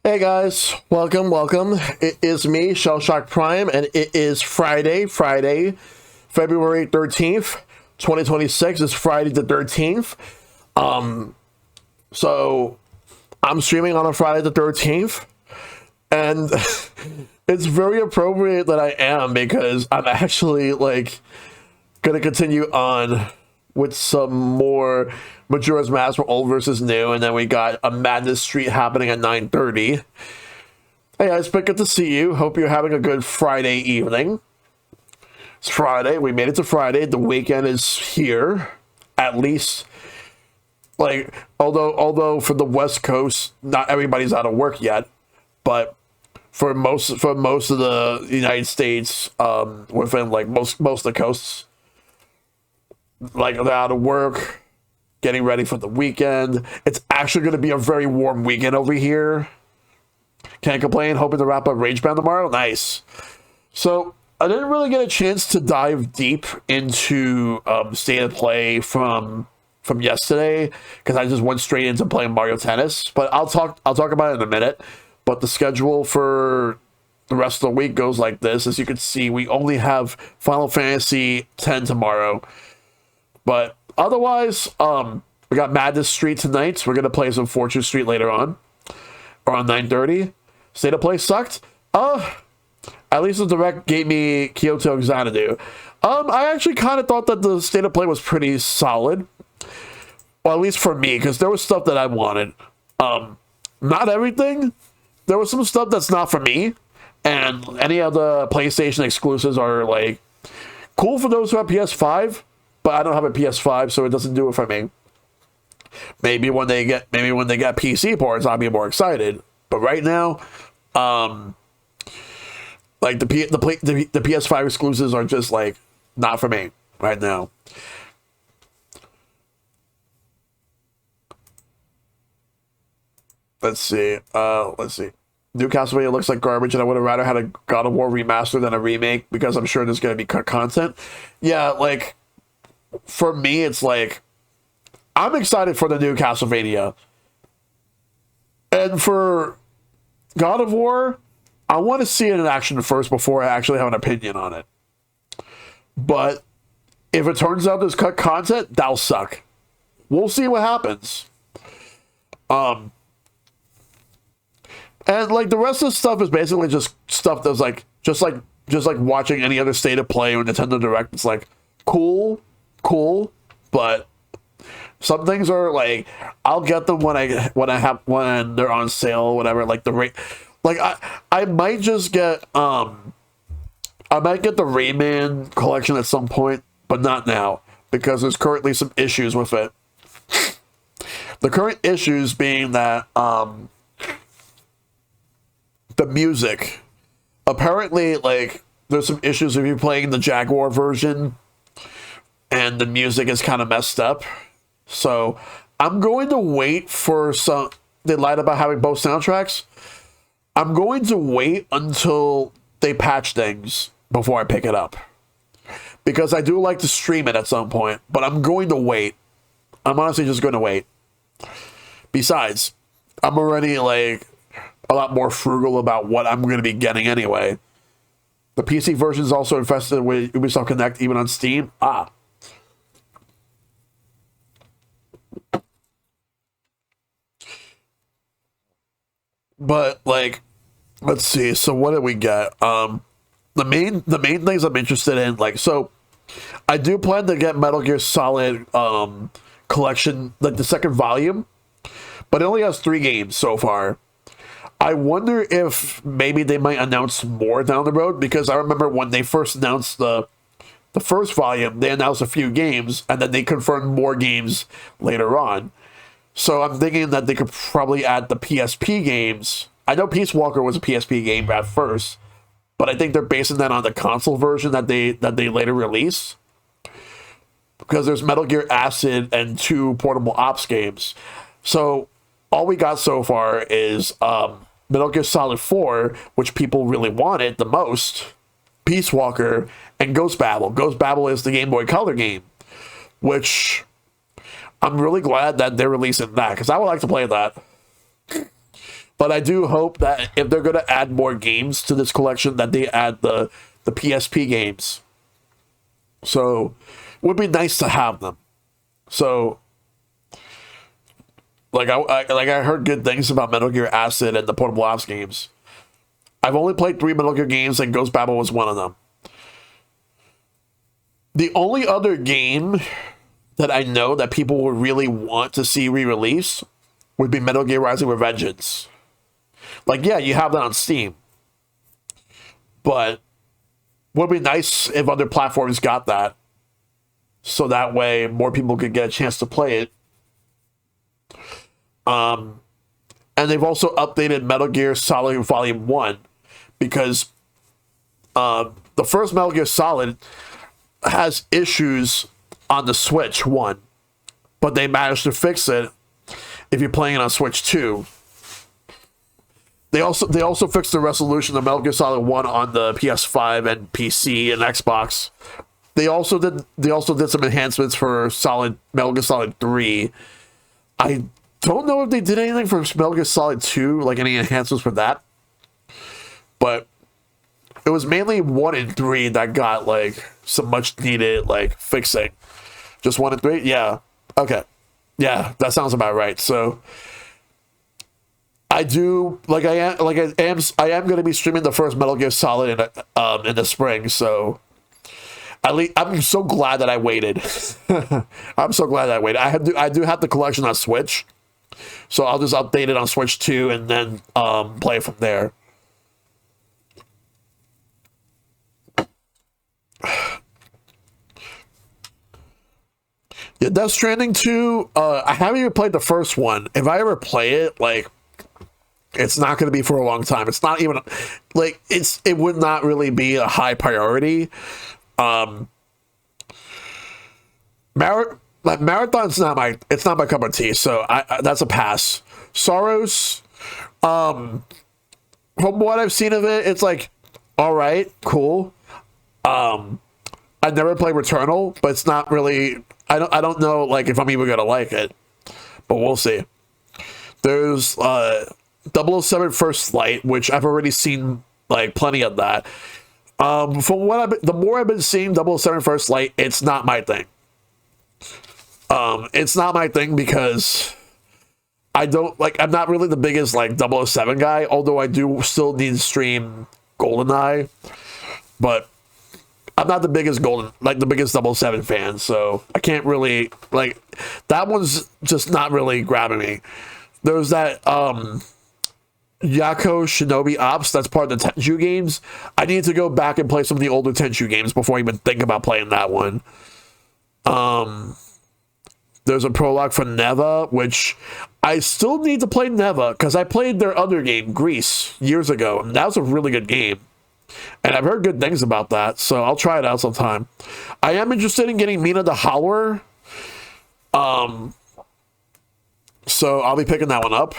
Hey guys, welcome. It is me, ShellshockPrime, and it is Friday, February 13th, 2026. It's Friday the 13th. So I'm streaming on a Friday the 13th, and it's very appropriate that I am because I'm actually gonna continue on with some more Majora's Mask from old versus new, and then we got a Madness Street happening at 9:30. Hey guys, but good to see you. Hope you're having a good Friday evening. It's Friday. We made it to Friday. The weekend is here. At least, although for the West Coast, not everybody's out of work yet, but for most of the United States, within most of the coasts, they're out of work, getting ready for the weekend. It's actually going to be a very warm weekend over here. Can't complain. Hoping to wrap up Rage Band tomorrow. Nice. So I didn't really get a chance to dive deep into state of play from yesterday because I just went straight into playing Mario Tennis. But I'll talk about it in a minute. But the schedule for the rest of the week goes like this. As you can see, we only have Final Fantasy X tomorrow. But otherwise, we got Madness Street tonight. We're gonna play some Fortune Street later on, around 9:30. State of play sucked. At least the direct gave me Kyoto Xanadu. I actually kind of thought that the state of play was pretty solid, or at least for me, because there was stuff that I wanted. Not everything. There was some stuff that's not for me, and any of the PlayStation exclusives are cool for those who have PS5. But I don't have a PS5, so it doesn't do it for me. Maybe when they get PC ports, I'll be more excited. But right now, the PS5 exclusives are just not for me right now. Let's see. New Castlevania looks like garbage, and I would have rather had a God of War remaster than a remake because I'm sure there's going to be cut content. Yeah, for me, it's I'm excited for the new Castlevania. And for God of War, I want to see it in action first before I actually have an opinion on it. But if it turns out there's cut content, that'll suck. We'll see what happens. And the rest of the stuff is basically just stuff that's just like watching any other state of play or Nintendo Direct. It's cool, but some things are I'll get them when they're on sale or whatever. The rate, I might just get I might get the Rayman collection at some point, but not now because there's currently some issues with it. The current issues being that the music, apparently there's some issues if you're playing the Jaguar version. And the music is kind of messed up. So I'm going to wait for some. They lied about having both soundtracks. I'm going to wait until they patch things before I pick it up. Because I do like to stream it at some point. But I'm going to wait. I'm honestly just going to wait. Besides, I'm already a lot more frugal about what I'm going to be getting anyway. The PC version is also infested with Ubisoft Connect even on Steam. But let's see. So what did we get? The main things I'm interested in, so I do plan to get Metal Gear Solid collection, the second volume, but it only has 3 games so far. I wonder if maybe they might announce more down the road because I remember when they first announced the first volume, they announced a few games and then they confirmed more games later on. So I'm thinking that they could probably add the PSP games. I know Peace Walker was a PSP game at first, but I think they're basing that on the console version that they later released. Because there's Metal Gear Acid and 2 Portable Ops games. So all we got so far is Metal Gear Solid 4, which people really wanted the most, Peace Walker, and Ghost Babel. Ghost Babel is the Game Boy Color game, which I'm really glad that they're releasing that because I would like to play that. But I do hope that if they're going to add more games to this collection, that they add the PSP games. So it would be nice to have them. So I heard good things about Metal Gear Acid and the Portable Ops games. I've only played 3 Metal Gear games, and Ghost Babel was one of them. The only other game that I know that people would really want to see re-released would be Metal Gear Rising Revengeance. Like, yeah, you have that on Steam. But it would be nice if other platforms got that. So that way more people could get a chance to play it. And they've also updated Metal Gear Solid Volume 1. Because the first Metal Gear Solid has issues on the Switch 1. But they managed to fix it if you're playing it on Switch 2. They also fixed the resolution of Metal Gear Solid 1 on the PS5 and PC and Xbox. They also did some enhancements for Metal Gear Solid 3. I don't know if they did anything for Metal Gear Solid 2, like any enhancements for that. But it was mainly 1 and 3 that got like some much needed like fixing. Just 1 and 3? Yeah. Okay. Yeah, that sounds about right. So I am going to be streaming the first Metal Gear Solid in the spring. So at least I'm so glad that I waited. I'm so glad that I waited. I do have the collection on Switch, so I'll just update it on Switch 2 and then play it from there. Yeah, Death Stranding 2, I haven't even played the first one. If I ever play it, like, it's not going to be for a long time. It's not even, like, it would not really be a high priority. Marathon's not my cup of tea, so that's a pass. Soros, from what I've seen of it, it's like, all right, cool. I never played Returnal, but it's not really. I don't know like if I'm even gonna like it, but we'll see. There's 007 First Light, which I've already seen like plenty of that. From what the more I've been seeing 007 First Light, it's not my thing. It's not my thing because I'm not really the biggest like 007 guy, although I do still need to stream GoldenEye, but I'm not the biggest the biggest 007 fan, so I can't really like that one's just not really grabbing me. There's that Yako Shinobi Ops that's part of the Tenchu games. I need to go back and play some of the older Tenchu games before I even think about playing that one. There's a prologue for Neva, which I still need to play Neva because I played their other game, Grease, years ago, and that was a really good game. And I've heard good things about that, so I'll try it out sometime. I am interested in getting Mina the Howler. So I'll be picking that one up.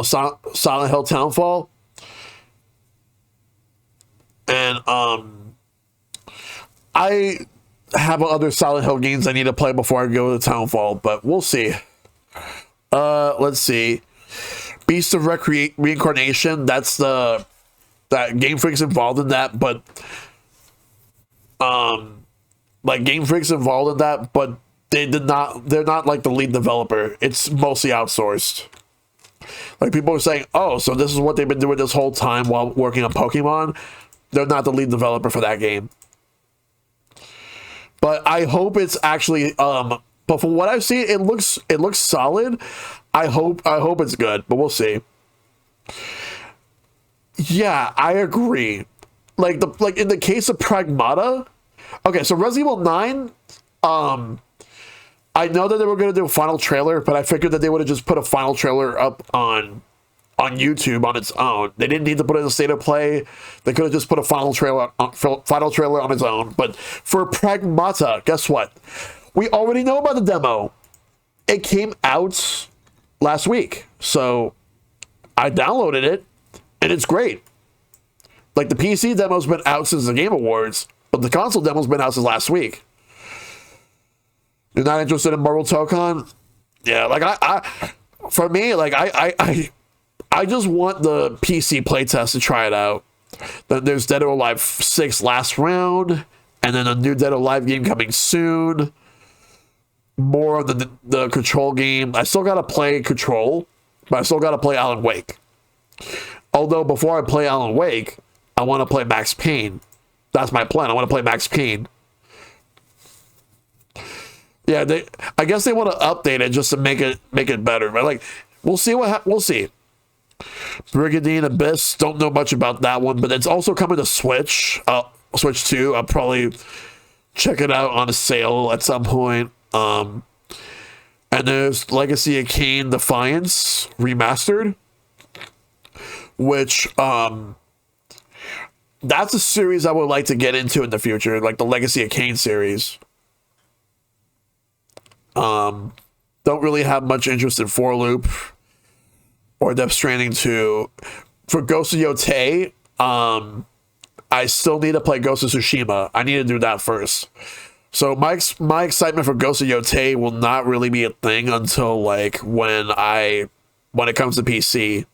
Silent Hill Townfall. And I have other Silent Hill games I need to play before I go to Townfall, but we'll see. Let's see. Beast of Reincarnation, that's that Game Freak's involved in that, but Game Freak's involved in that, but they're not like the lead developer. It's mostly outsourced. Like people are saying, oh, so this is what they've been doing this whole time while working on Pokemon. They're not the lead developer for that game. But I hope it's actually but from what I've seen, it looks solid. I hope it's good, but we'll see. Yeah, I agree. Like in the case of Pragmata. Okay, so Resident Evil 9, I know that they were going to do a final trailer, but I figured that they would have just put a final trailer up on YouTube on its own. They didn't need to put it in a state of play. They could have just put a final trailer on its own. But for Pragmata, guess what? We already know about the demo. It came out last week, so I downloaded it, and it's great. Like the PC demo's been out since the Game Awards, but the console demo's been out since last week. You're not interested in Marvel Tokon? Yeah, like for me, like I just want the PC playtest to try it out. Then there's Dead or Alive 6 last round, and then a new Dead or Alive game coming soon. More of the Control game. I still gotta play Control, but I still gotta play Alan Wake. Although before I play Alan Wake, I want to play Max Payne. That's my plan. I want to play Max Payne. Yeah, I guess they want to update it just to make it better. But like, we'll see we'll see. Brigandine Abyss, don't know much about that one, but it's also coming to Switch. Switch 2. I'll probably check it out on a sale at some point. And there's Legacy of Kain Defiance Remastered, which that's a series I would like to get into in the future, like the Legacy of Kain series. Don't really have much interest in 4-Loop or Death Stranding 2. For Ghost of Yotei, I still need to play Ghost of Tsushima. I need to do that first. So my excitement for Ghost of Yotei will not really be a thing until like when it comes to PC,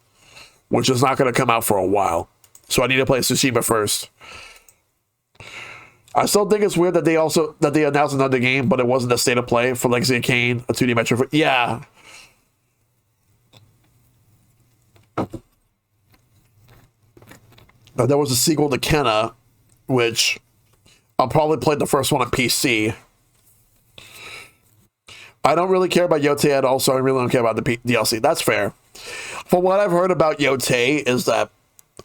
which is not going to come out for a while. So I need to play Tsushima first. I still think it's weird that they announced another game, but it wasn't a state of play for Legacy of Kain, a 2D Metro. Yeah. There was a sequel to Kenna, which I'll probably play the first one on PC. I don't really care about Yotei at all, so I really don't care about the DLC. That's fair. From what I've heard about Yotei is that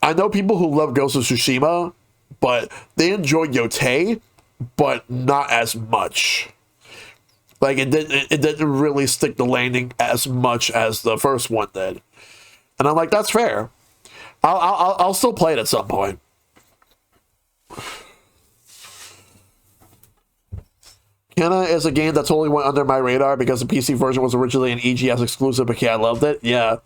I know people who love Ghost of Tsushima, but they enjoy Yotei, but not as much. Like it didn't really stick the landing as much as the first one did, and I'm like, that's fair. I'll still play it at some point. Kenna is a game that totally went under my radar because the PC version was originally an EGS exclusive, but yeah, I loved it. Yeah.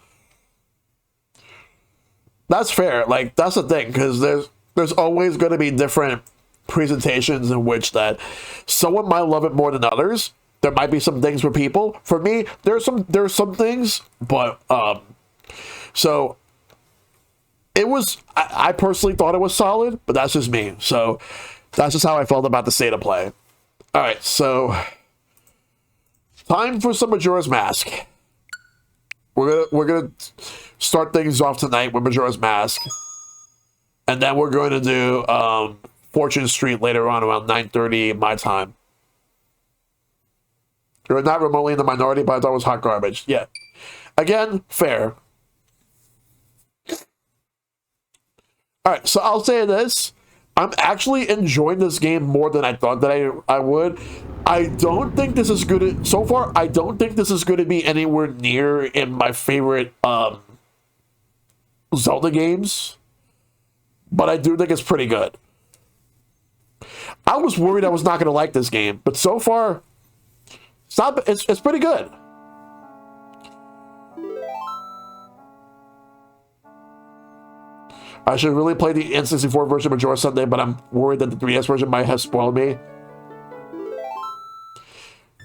That's fair. Like, that's the thing, because there's always going to be different presentations in which that someone might love it more than others. There might be some things for people. For me, there's some things, but so it was. I personally thought it was solid, but that's just me. So that's just how I felt about the state of play. All right, so time for some Majora's Mask. We're gonna start things off tonight with Majora's Mask, and then we're going to do Fortune Street later on around 9:30 my time. You're not remotely in the minority, but I thought it was hot garbage. Yeah, again, fair. All right, so I'll say this. I'm actually enjoying this game more than I thought that I would. I don't think this is good. So far, I don't think this is going to be anywhere near in my favorite Zelda games. But I do think it's pretty good. I was worried I was not going to like this game, but so far, it's pretty good. I should really play the N64 version of Majora someday, but I'm worried that the 3DS version might have spoiled me.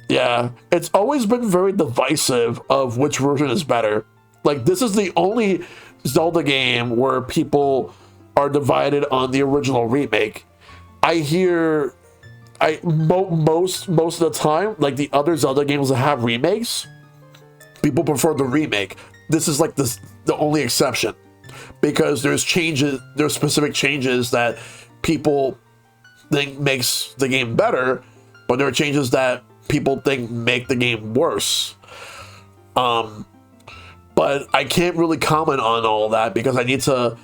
Yeah, it's always been very divisive of which version is better. Like, this is the only Zelda game where people are divided on the original remake. I hear, most of the time, like the other Zelda games that have remakes, people prefer the remake. This is like the only exception. Because there's specific changes that people think makes the game better, but there are changes that people think make the game worse. But I can't really comment on all that because I need to.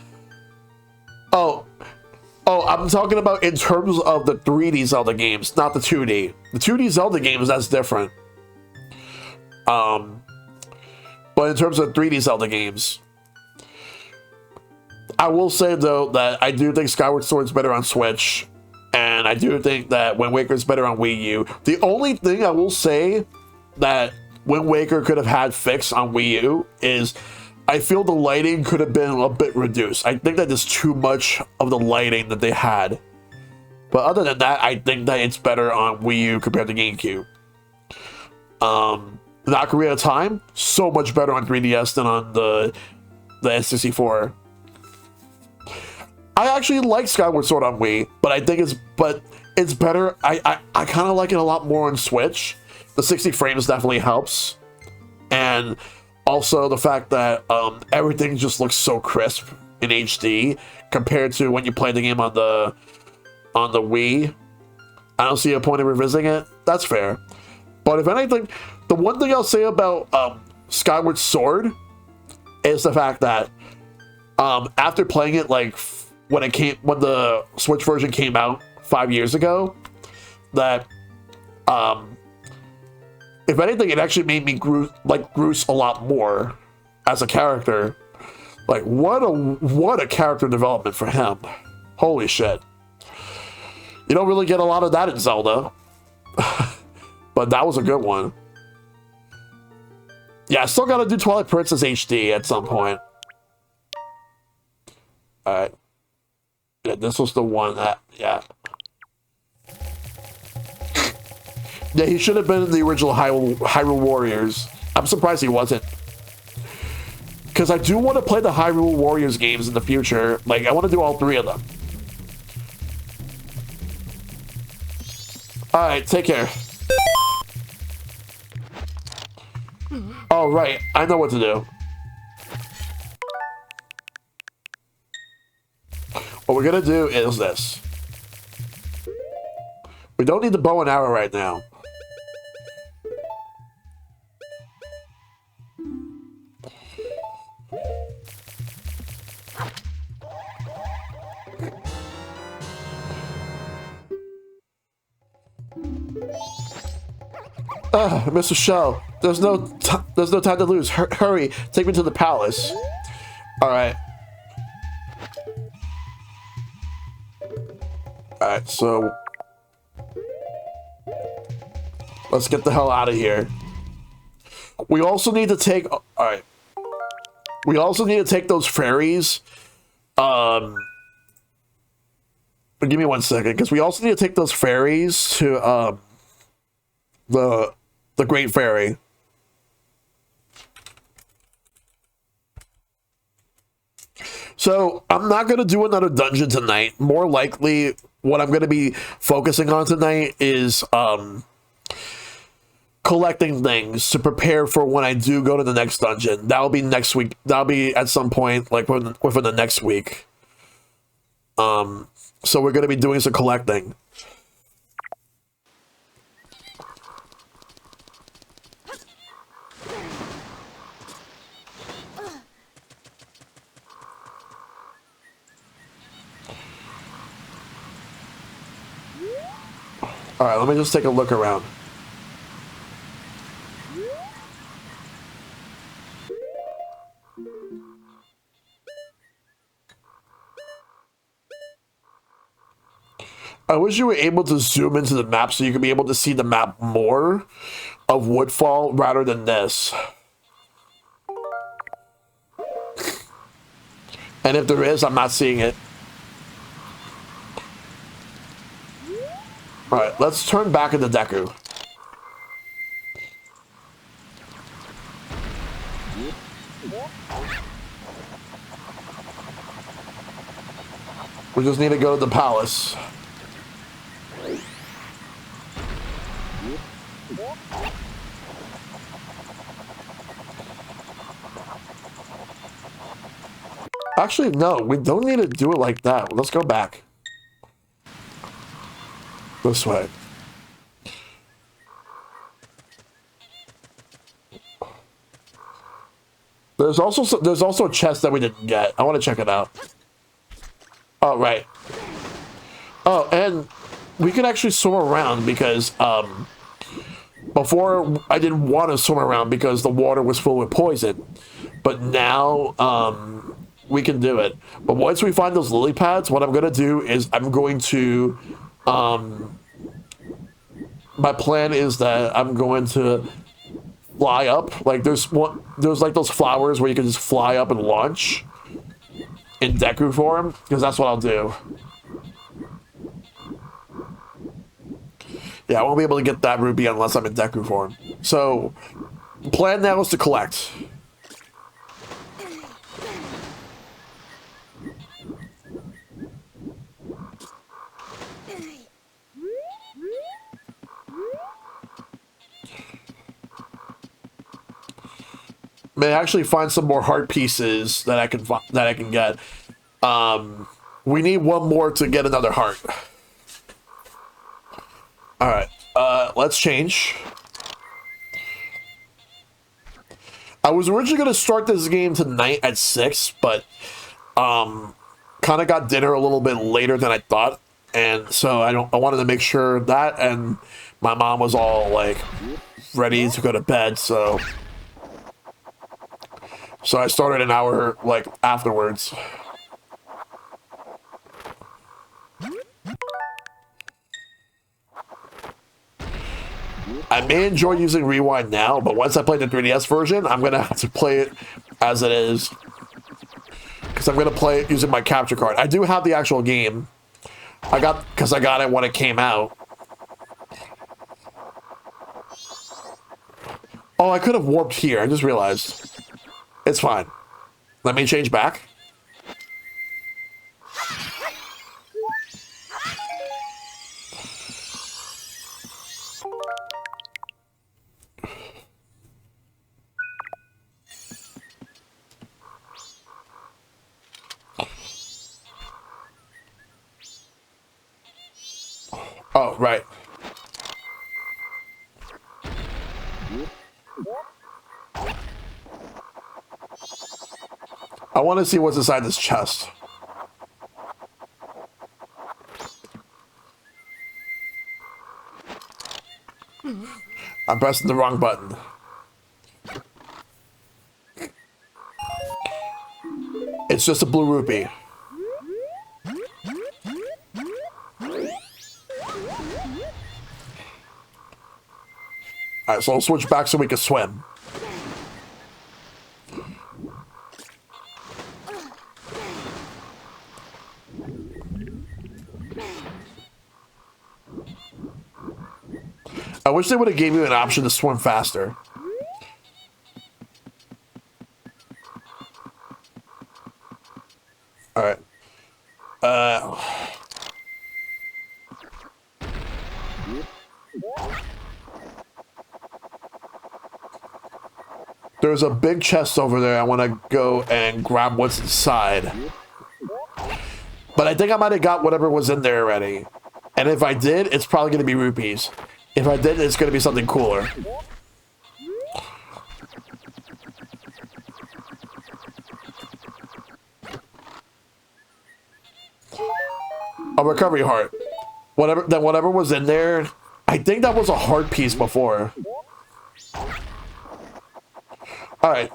Oh, I'm talking about in terms of the 3D Zelda games, not the 2D. The 2D Zelda games, that's different. But in terms of 3D Zelda games. I will say, though, that I do think Skyward Sword's better on Switch, and I do think that Wind Waker's better on Wii U. The only thing I will say that Wind Waker could have had fixed on Wii U is I feel the lighting could have been a bit reduced. I think that there's too much of the lighting that they had. But other than that, I think that it's better on Wii U compared to GameCube. in Ocarina of Time, so much better on 3DS than on the N64. I actually like Skyward Sword on Wii, but I think it's better. I kind of like it a lot more on Switch. The 60 frames definitely helps, and also the fact that everything just looks so crisp in HD compared to when you play the game on the Wii. I don't see a point in revisiting it. That's fair. But if anything, the one thing I'll say about Skyward Sword is the fact that after playing it like when the Switch version came out 5 years ago, that if anything, it actually made me like Groose a lot more as a character. Like what a character development for him. Holy shit. You don't really get a lot of that in Zelda. But that was a good one. Yeah, I still gotta do Twilight Princess HD at some point. Alright. Yeah, this was the one that, yeah. Yeah, he should have been in the original Hyrule Warriors. I'm surprised he wasn't. Because I do want to play the Hyrule Warriors games in the future. Like, I want to do all 3 of them. Alright, take care. Oh, right. I know what to do. What we're gonna do is this. We don't need the bow and arrow right now. Mr. Shell, there's no time to lose. Hurry, take me to the palace. All right. All right, so let's get the hell out of here. We also need to take. All right. We also need to take those fairies. But give me 1 second, because we also need to take those fairies to the Great Fairy. So I'm not going to do another dungeon tonight. More likely, what I'm going to be focusing on tonight is collecting things to prepare for when I do go to the next dungeon. That'll be next week. That'll be at some point, like within the next week. So we're going to be doing some collecting. All right, let me just take a look around. I wish you were able to zoom into the map so you could be able to see the map more of Woodfall rather than this. And if there is, I'm not seeing it. All right, let's turn back into Deku. We just need to go to the palace. Actually, no, we don't need to do it like that. Let's go back. This way. There's also a chest that we didn't get. I want to check it out. Oh, right. Oh, and we can actually swim around because before I didn't want to swim around because the water was full with poison. But now we can do it. But once we find those lily pads, what I'm going to do is I'm going to my plan is that I'm going to fly up. Like there's like those flowers where you can just fly up and launch in Deku form, because that's what I'll do. Yeah, I won't be able to get that ruby unless I'm in Deku form. So Plan now is to collect. May actually find some more heart pieces that I can get. We need one more to get another heart. All right, let's change. I was originally going to start this game tonight at 6, but kind of got dinner a little bit later than I thought, and so I wanted to make sure that, and my mom was all like ready to go to bed, so I started an hour like afterwards. I may enjoy using Rewind now, but once I play the 3DS version, I'm going to have to play it as it is. Because I'm going to play it using my capture card. I do have the actual game. Because I got it when it came out. Oh, I could have warped here. I just realized. It's fine. Let me change back. Oh, right. I want to see what's inside this chest. I'm pressing the wrong button. It's just a blue rupee. Alright, so I'll switch back so we can swim. I wish they would have gave you an option to swim faster. Alright. There's a big chest over there. I want to go and grab what's inside. But I think I might have got whatever was in there already. And if I did, it's probably going to be rupees. If I did, it's going to be something cooler. A recovery heart. Whatever was in there, I think that was a heart piece before. Alright.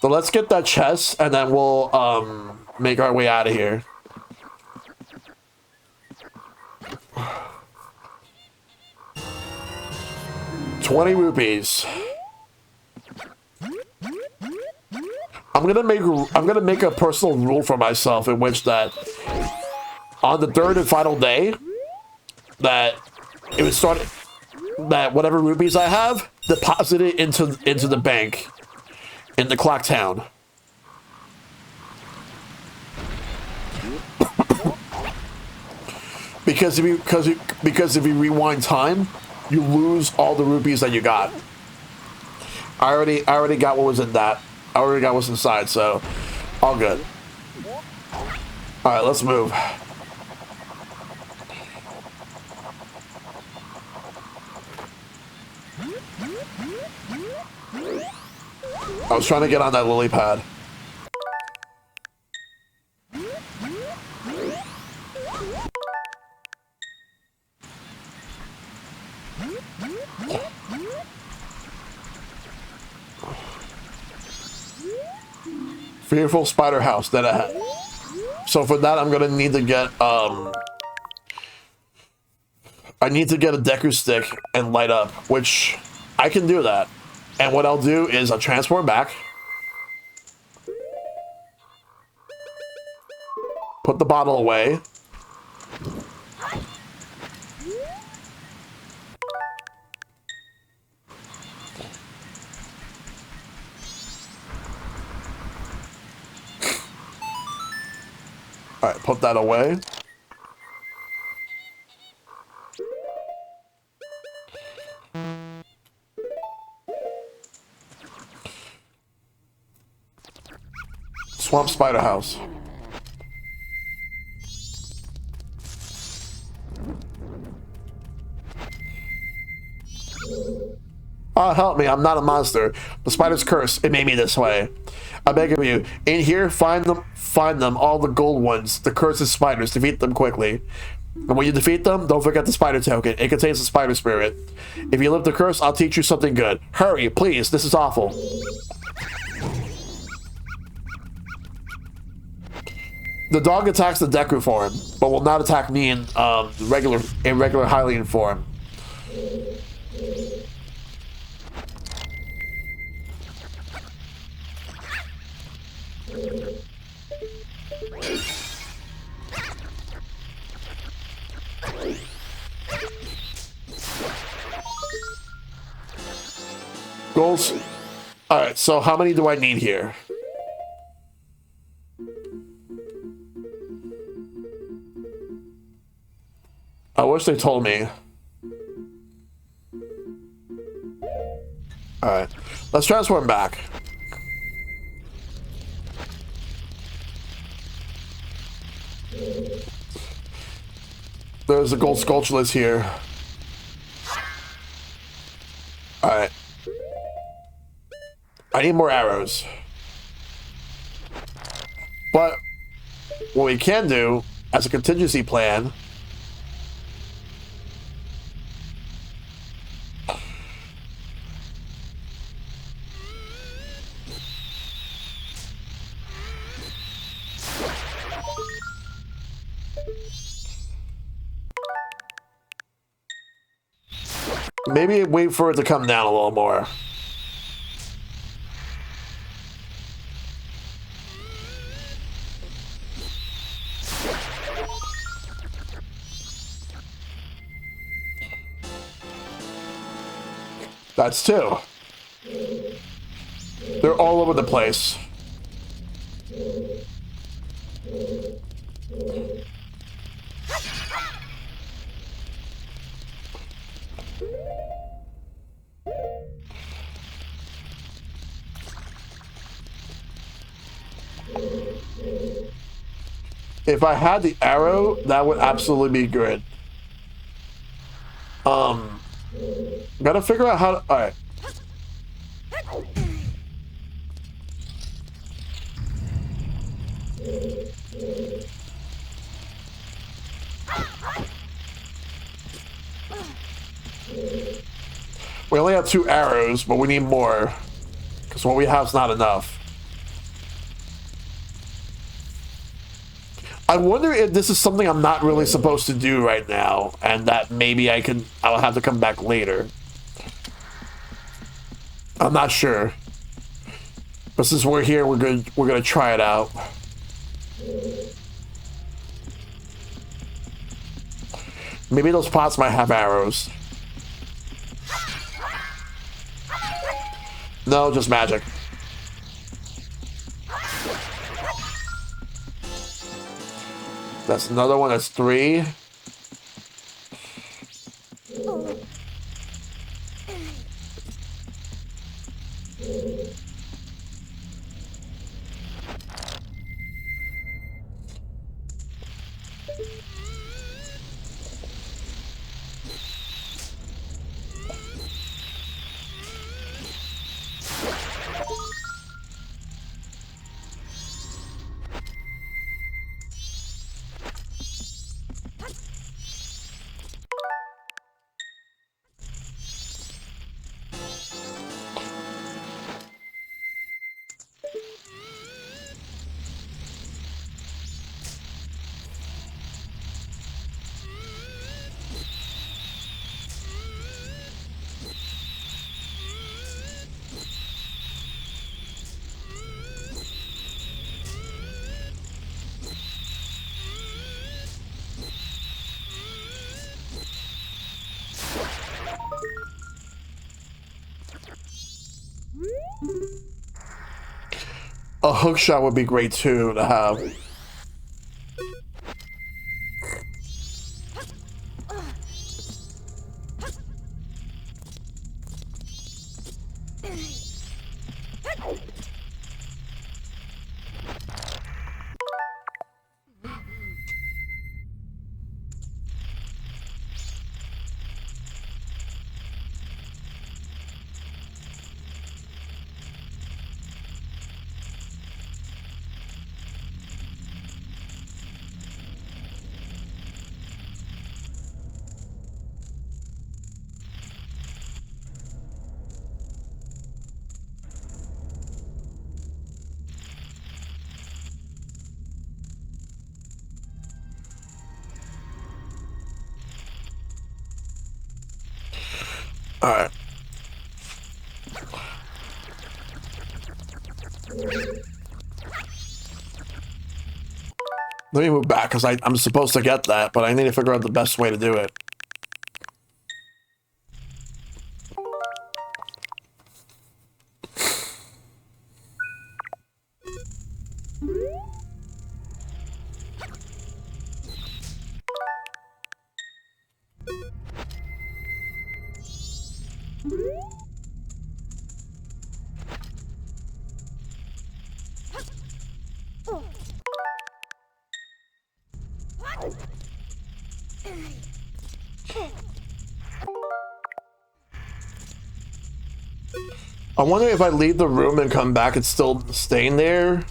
So let's get that chest, and then we'll make our way out of here. $20. I'm gonna make a personal rule for myself in which that on the third and final day that it would start that whatever rupees I have, deposit it into the bank in the clock town. because if you rewind time, you lose all the rupees that you got. I already got what was in that. I already got what's inside, so all good. All right, let's move. I was trying to get on that lily pad. Fearful spider house that I had. So for that, I'm gonna need to get I need to get a Deku stick and light up, which I can do that. And what I'll do is I'll transform back, put the bottle away, All right, put that away. Swamp spider house. Oh, help me, I'm not a monster. The spider's curse, it made me this way. I beg of you, in here, find them, all the gold ones, the cursed spiders, defeat them quickly. And when you defeat them, don't forget the spider token. It contains the spider spirit. If you live the curse, I'll teach you something good. Hurry, please, this is awful. The dog attacks the Deku form, but will not attack me in regular Hylian form. Goals. All right, so how many do I need here? I wish they told me. All right, let's transform back. There's a gold Skulltulus here. All right. I need more arrows. But what we can do as a contingency plan maybe wait for it to come down a little more. That's two. They're all over the place. If I had the arrow, that would absolutely be good. Gotta figure out how to... Alright. We only have 2 arrows, but we need more. Because what we have is not enough. I wonder if this is something I'm not really supposed to do right now, and that maybe I'll have to come back later. I'm not sure. But since we're here, we're gonna try it out. Maybe those pots might have arrows. No, just magic. That's another one. That's 3. A hook shot would be great too to have. All right. Let me move back because I'm supposed to get that, but I need to figure out the best way to do it. I wonder if I leave the room and come back, it's still staying there.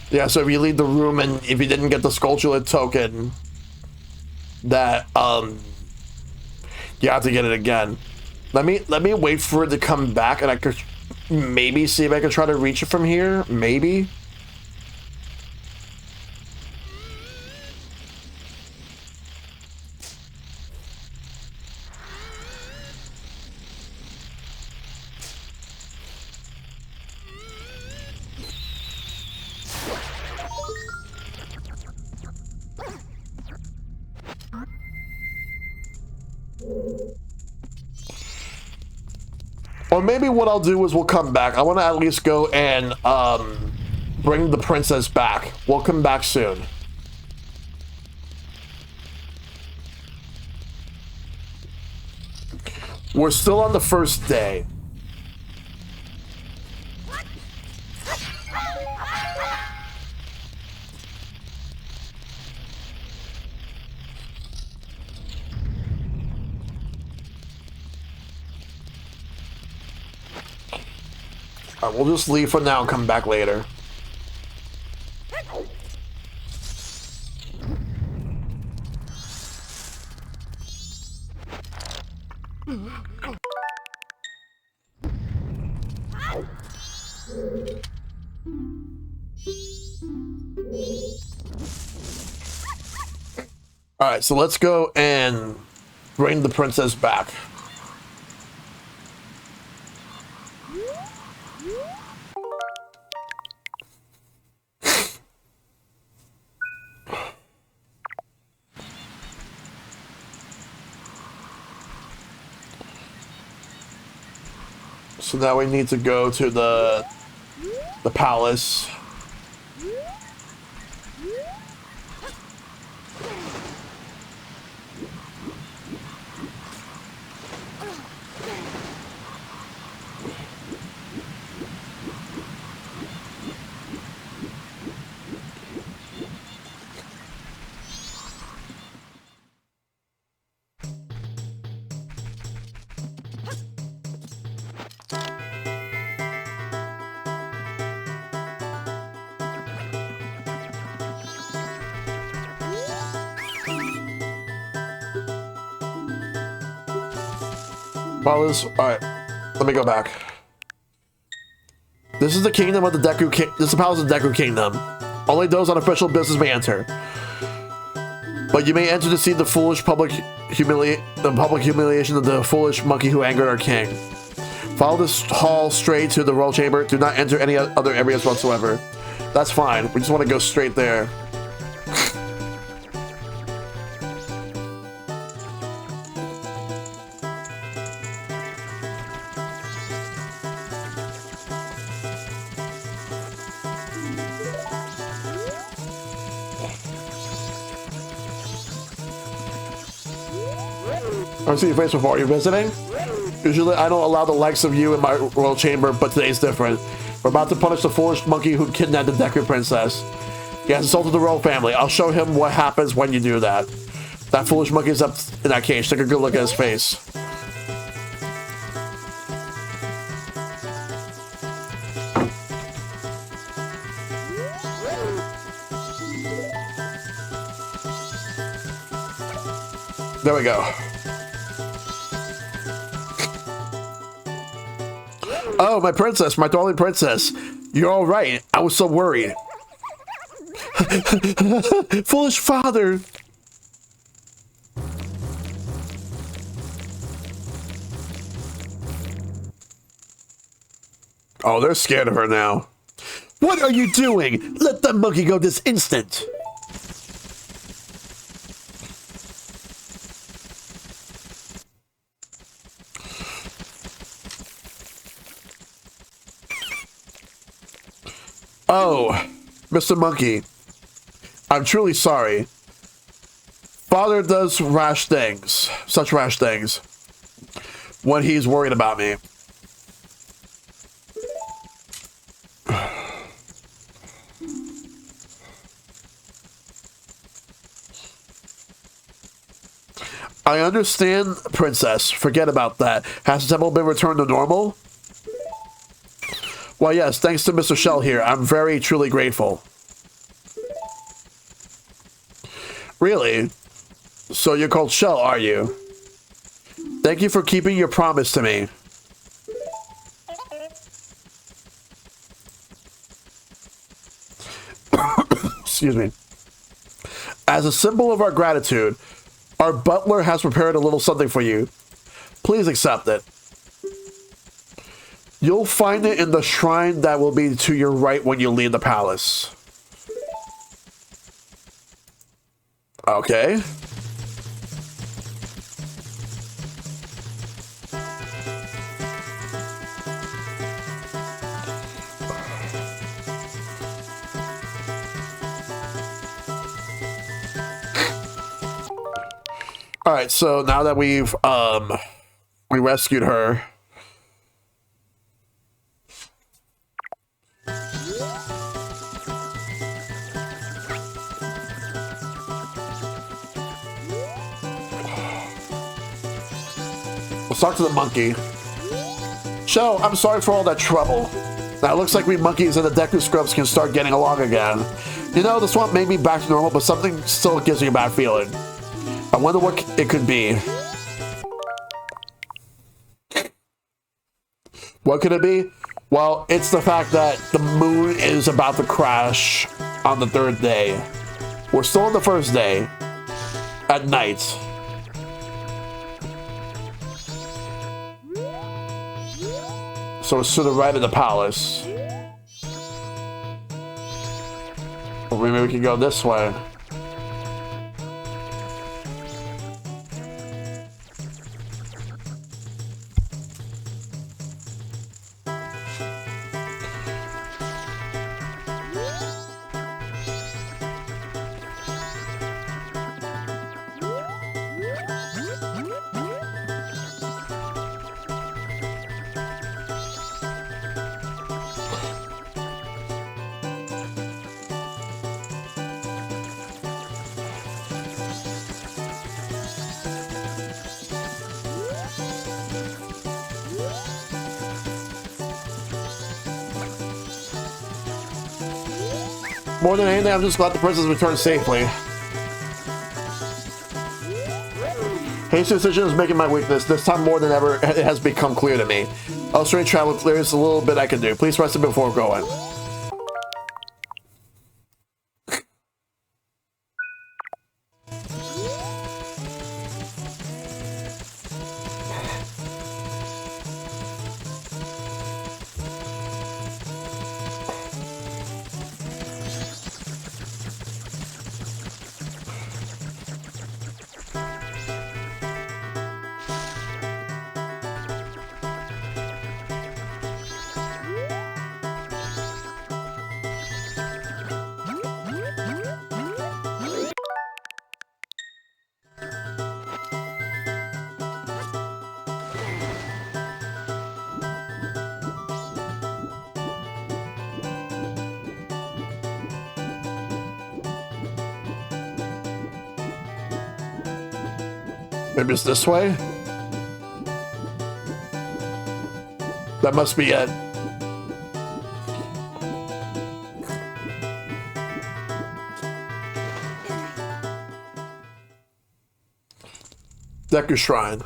Yeah, so if you leave the room and if you didn't get the Skulltula token, that you have to get it again. Let me wait for it to come back, and I could maybe see if I can try to reach it from here. Maybe. Or maybe what I'll do is we'll come back. I want to at least go and bring the princess back. We'll come back soon. We're still on the first day. All right, we'll just leave for now and come back later. All right, so let's go and bring the princess back. So now we need to go to the palace. Palace. All right, let me go back. This is the kingdom of the Deku King. This is the palace of the Deku Kingdom. Only those on official business may enter. But you may enter to see the foolish public humiliation of the foolish monkey who angered our king. Follow this hall straight to the royal chamber. Do not enter any other areas whatsoever. That's fine. We just want to go straight there. I see your face before. You're visiting? Usually I don't allow the likes of you in my royal chamber, but today's different. We're about to punish the foolish monkey who kidnapped the Deku princess. He has insulted the royal family. I'll show him what happens when you do that. That foolish monkey is up in that cage. Take a good look at his face. There we go. Oh, my princess, my darling princess. You're all right. I was so worried. Foolish father. Oh, they're scared of her now. What are you doing? Let the monkey go this instant. Oh, Mr. Monkey, I'm truly sorry. Father does rash things, such rash things, when he's worried about me. I understand, Princess. Forget about that. Has the temple been returned to normal? Well, yes, thanks to Mr. Shell here. I'm very, truly grateful. Really? So you're called Shell, are you? Thank you for keeping your promise to me. Excuse me. As a symbol of our gratitude, our butler has prepared a little something for you. Please accept it. You'll find it in the shrine that will be to your right when you leave the palace. Okay. All right, so now that we rescued her. Let's talk to the monkey. Shell, I'm sorry for all that trouble. Now it looks like we monkeys and the Deku Scrubs can start getting along again. You know, the swamp made me back to normal, but something still gives me a bad feeling. I wonder what it could be. What could it be? Well, it's the fact that the moon is about to crash on the third day. We're still on the first day. At night. So it's to the right of the palace. Or maybe we can go this way. More than anything, I'm just glad the princess returned safely. Hasty decision is making my weakness. This time more than ever, it has become clear to me. Illustrating travel clear is a little bit I can do. Please rest it before going. Maybe it's this way? That must be it. Deku Shrine.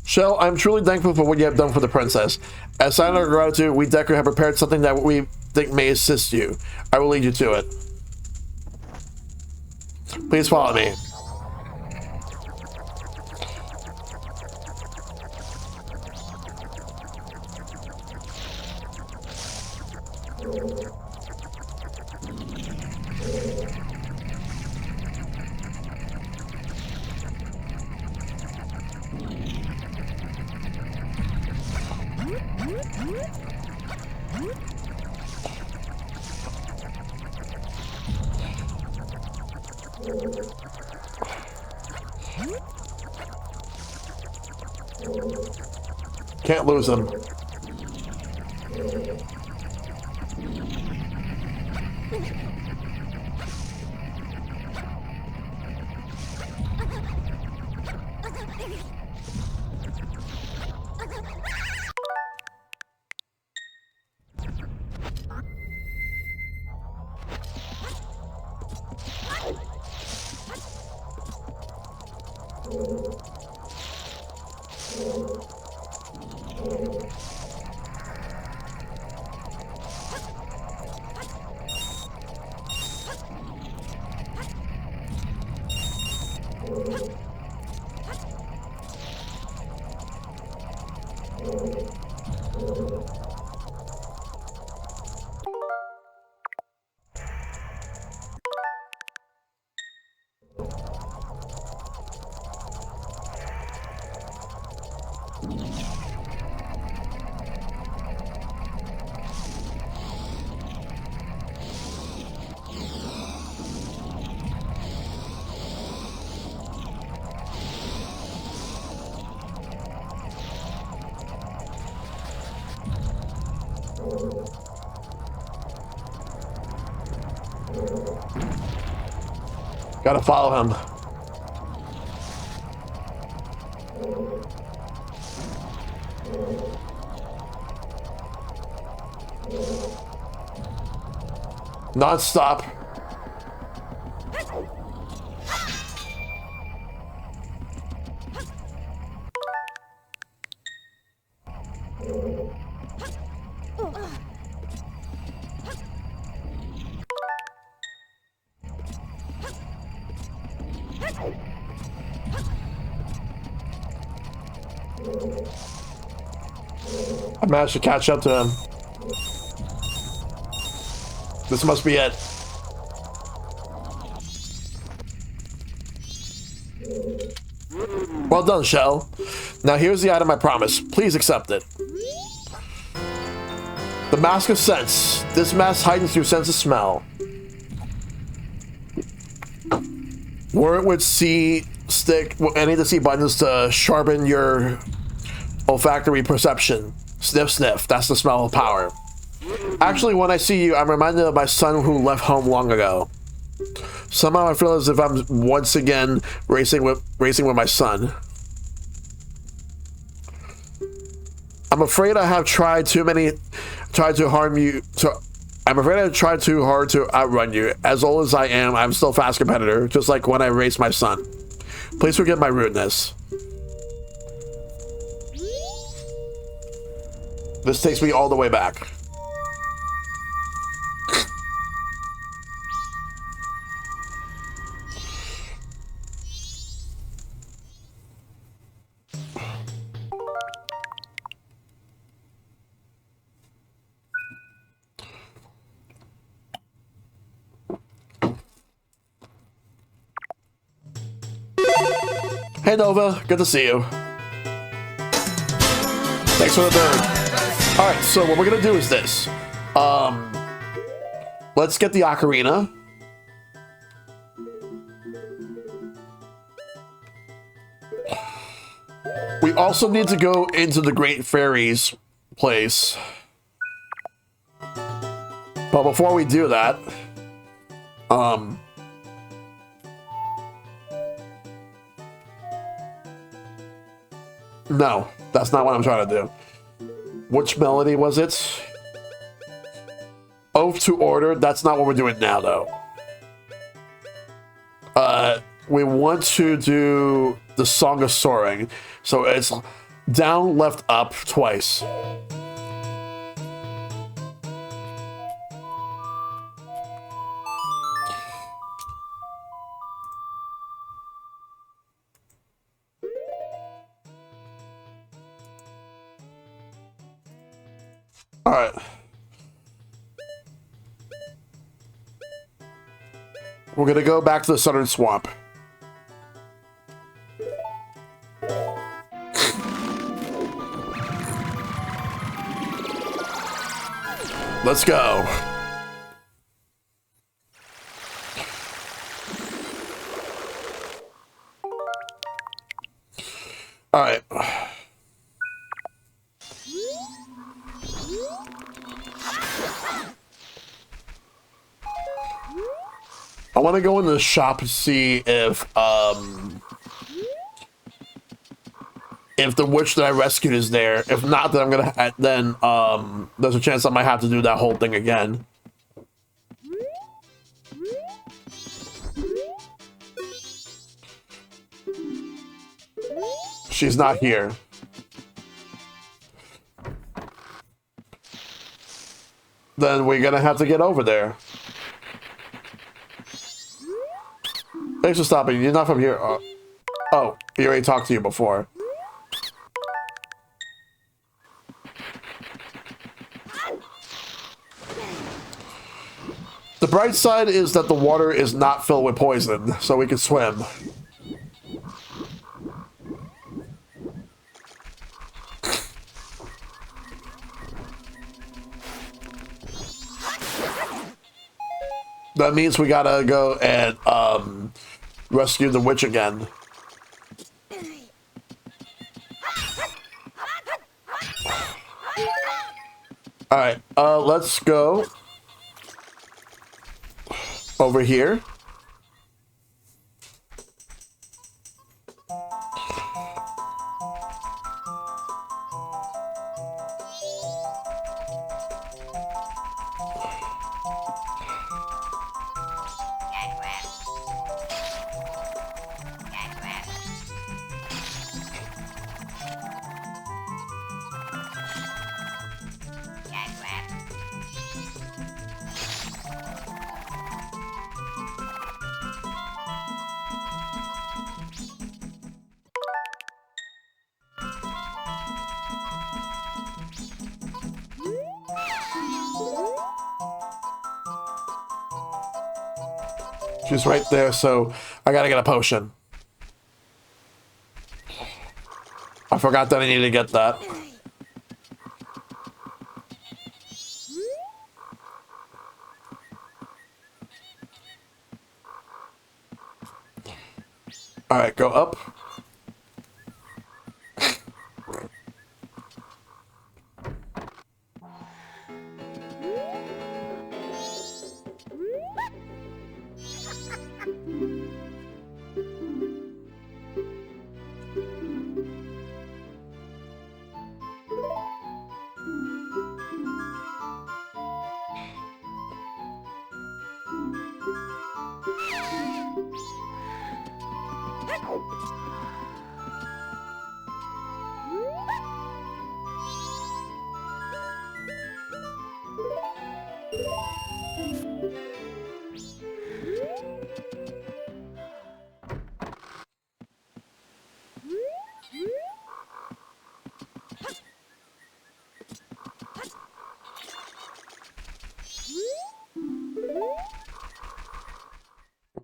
Shell, I'm truly thankful for what you have done for the princess. As sign of gratitude, we Deku have prepared something that we think may assist you. I will lead you to it. Please follow me. Can't lose him. Gotta follow him. Non-stop. I managed to catch up to him. This must be it. Well done, Shell. Now here's the item I promised. Please accept it. The Mask of Sense. This mask heightens your sense of smell. Wear it with C stick, any of the C buttons to sharpen your olfactory perception. Sniff, sniff. That's the smell of power. Actually, when I see you, I'm reminded of my son who left home long ago. Somehow I feel as if I'm once again racing with my son. I'm afraid I have tried too hard to outrun you. As old as I am, I'm still a fast competitor, just like when I raced my son. Please forgive my rudeness. This takes me all the way back. Hey Nova, good to see you. Thanks for the bird. Alright, so what we're gonna do is this. Let's get the ocarina. We We also need to go into the Great Fairy's place. But before we do that, no, that's not what I'm trying to do. Which melody was it? Oath to Order. That's not what we're doing now, though. We want to do the Song of Soaring. So it's down, left, up twice. All right. We're going to go back to the Southern Swamp. Let's go. All right. I want to go in the shop to see if the witch that I rescued is there. If not, then I'm gonna there's a chance I might have to do that whole thing again. She's not here. Then we're gonna have to get over there. Thanks for stopping. You're not from here. Oh, he already talked to you before. The bright side is that the water is not filled with poison, so we can swim. That means we gotta go and rescue the witch again. Alright, let's go over here. She's right there, so I gotta get a potion. I forgot that I needed to get that. Alright, go up.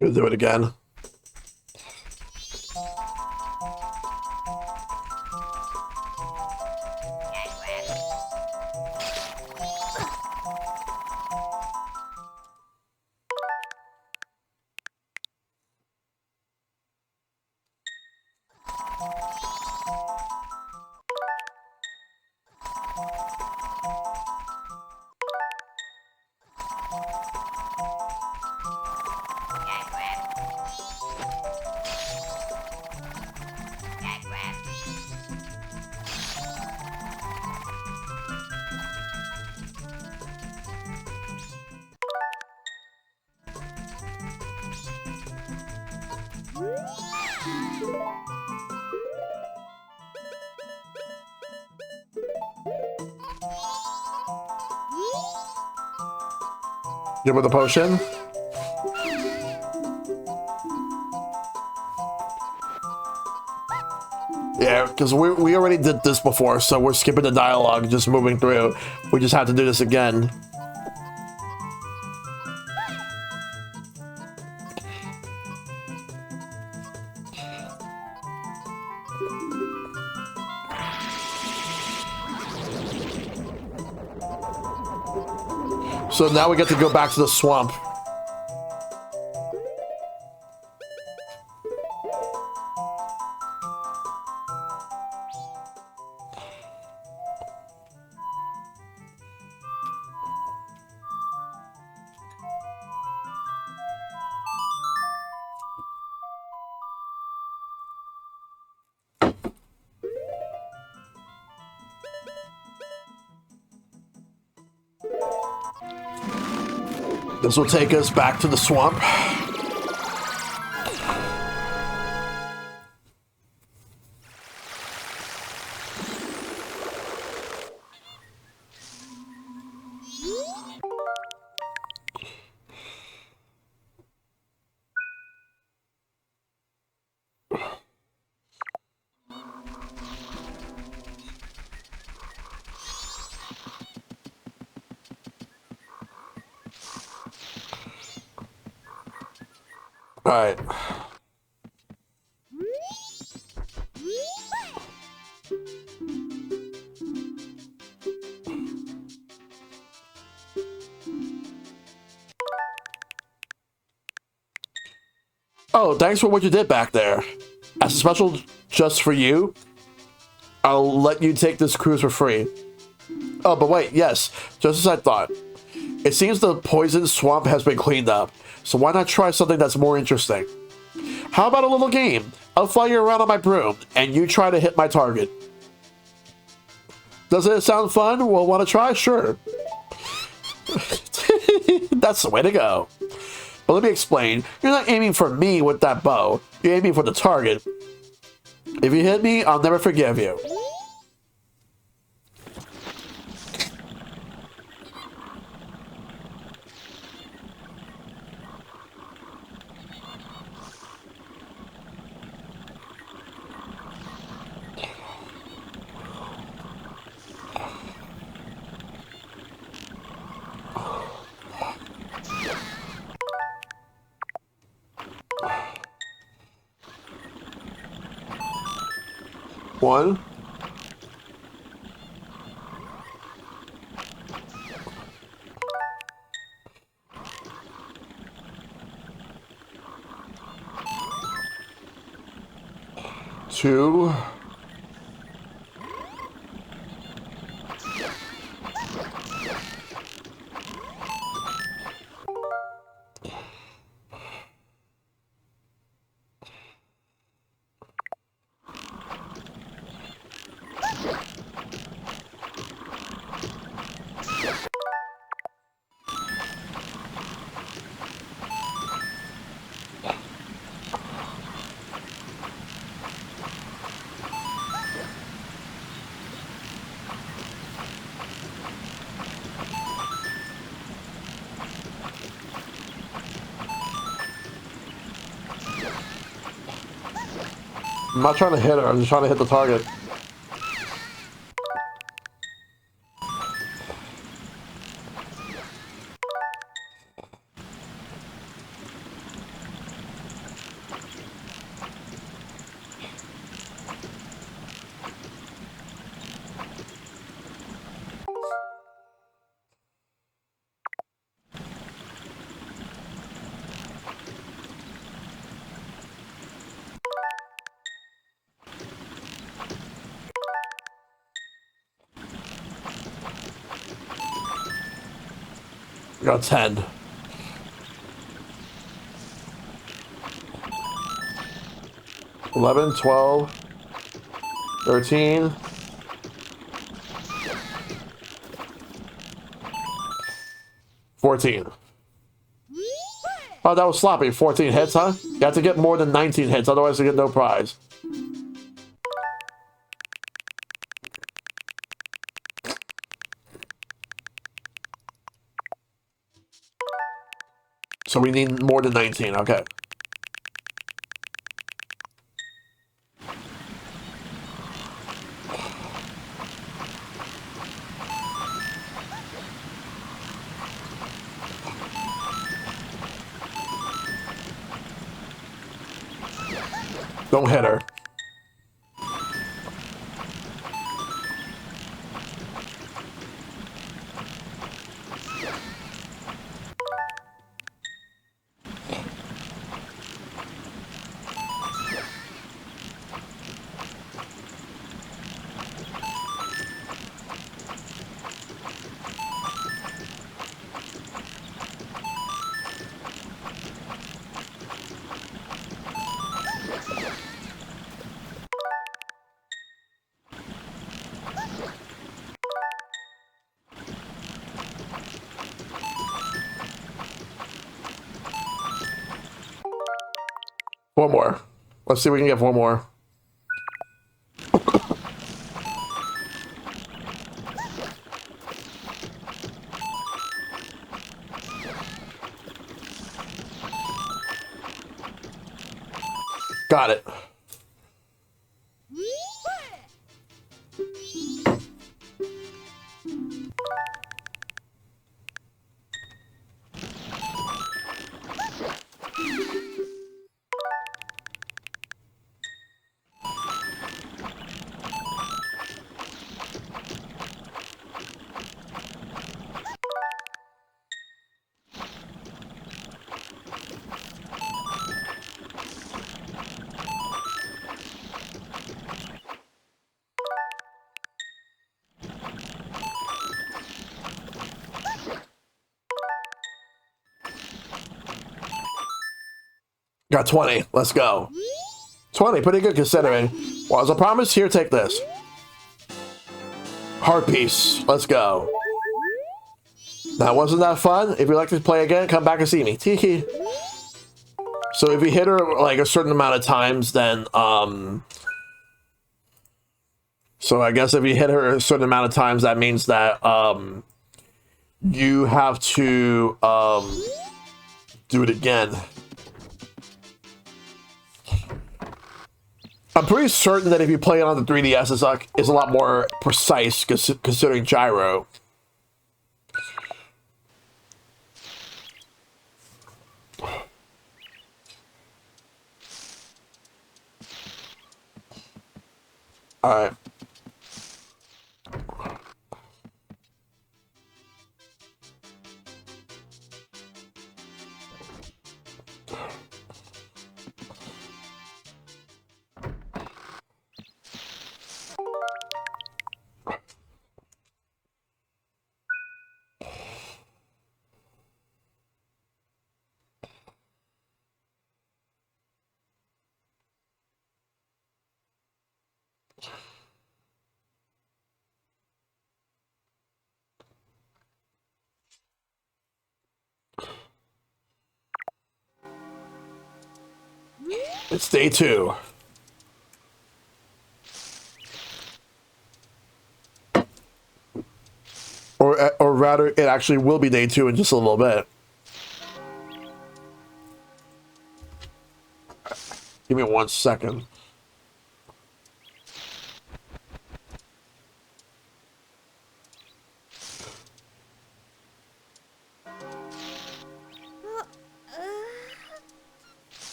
We'll do it again. Give her the potion. Yeah, because we already did this before, so we're skipping the dialogue, just moving through. We just have to do this again. So now we get to go back to the swamp. This will take us back to the swamp. All right. Oh, thanks for what you did back there. As a special just for you, I'll let you take this cruise for free. Oh, but wait, yes, just as I thought. It seems the poison swamp has been cleaned up, so why not try something that's more interesting? How about a little game? I'll fly you around on my broom, and you try to hit my target. Doesn't it sound fun? Well, want to try? Sure. That's the way to go. But let me explain. You're not aiming for me with that bow. You're aiming for the target. If you hit me, I'll never forgive you. One. Two. I'm not trying to hit her, I'm just trying to hit the target. We got 10. 11, 12, 13. 14. Oh, that was sloppy. 14 hits, huh? You have to get more than 19 hits, otherwise you get no prize. So we need more than 19, okay. Don't hit her. One more. Let's see if we can get one more. Got it. Got 20. Let's go. 20, pretty good considering. Well, as a promise, here, take this. Heart piece. Let's go. Now, wasn't that fun? If you'd like to play again, come back and see me. Tee. So if you hit her like a certain amount of times, then so I guess if you hit her a certain amount of times, that means that you have to do it again. I'm pretty certain that if you play it on the 3DS, it's a lot more precise considering gyro. All right. It's day 2. Or rather, it actually will be day 2 in just a little bit. Give me 1 second.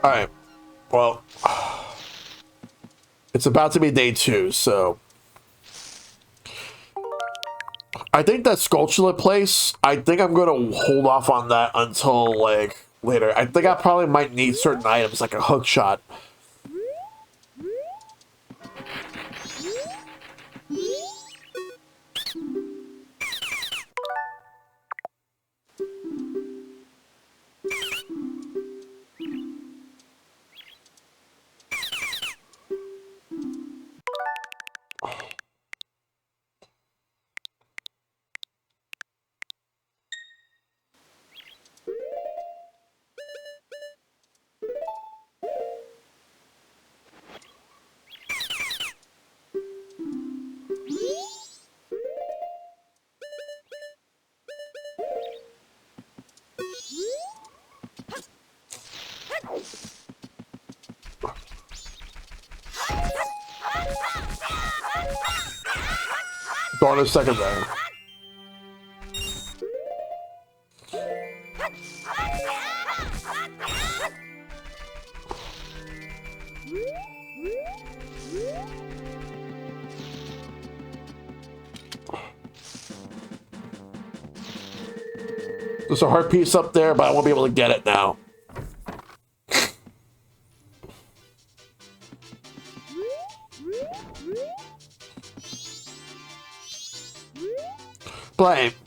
All right. Well, it's about to be day 2, so I think that Skulltula place, I think I'm going to hold off on that until like later. I think I probably might need certain items like a hook shot. Darn a second there. There's a heart piece up there, but I won't be able to get it now.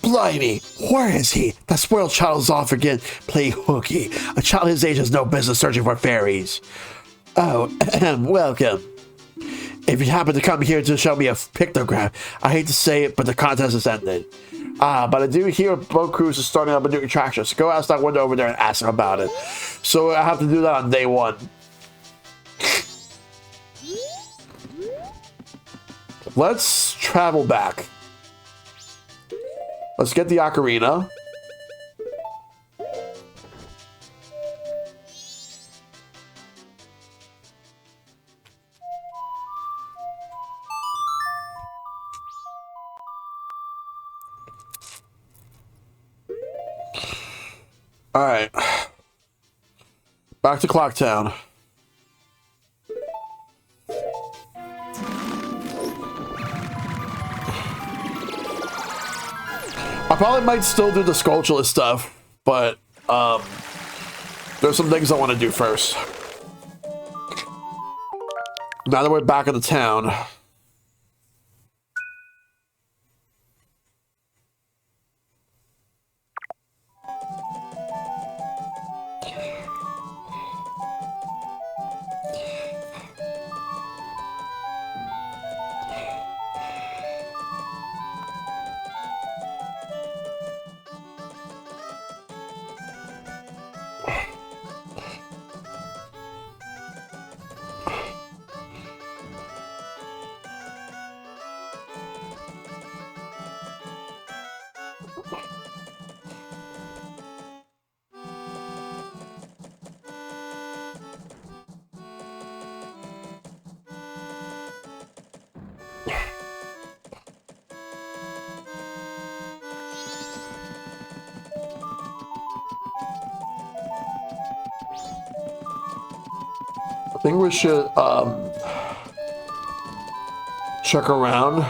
Blimey, where is he? That spoiled child is off again, playing hooky. A child his age has no business searching for fairies. Oh, welcome. If you happen to come here to show me a pictograph, I hate to say it, but the contest has ended. But I do hear boat cruise is starting up a new attraction, so go ask that window over there and ask him about it. So I have to do that on day one. Let's travel back. Let's get the ocarina. All right. Back to Clocktown. I probably might still do the Skulltula stuff, but there's some things I want to do first. Now that we're back in the town. I think we should check around.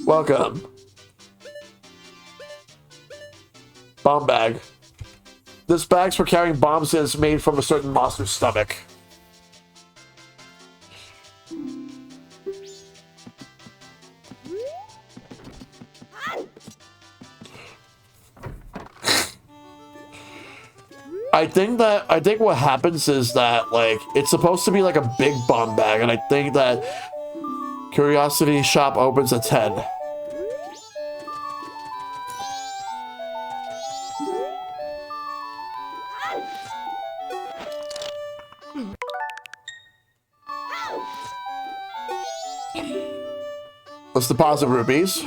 Welcome. Bomb bag. This bag's for carrying bombs and it's made from a certain monster's stomach. I think what happens is that, like, it's supposed to be like a big bomb bag, and I think that Curiosity Shop opens at 10. Let's deposit rupees.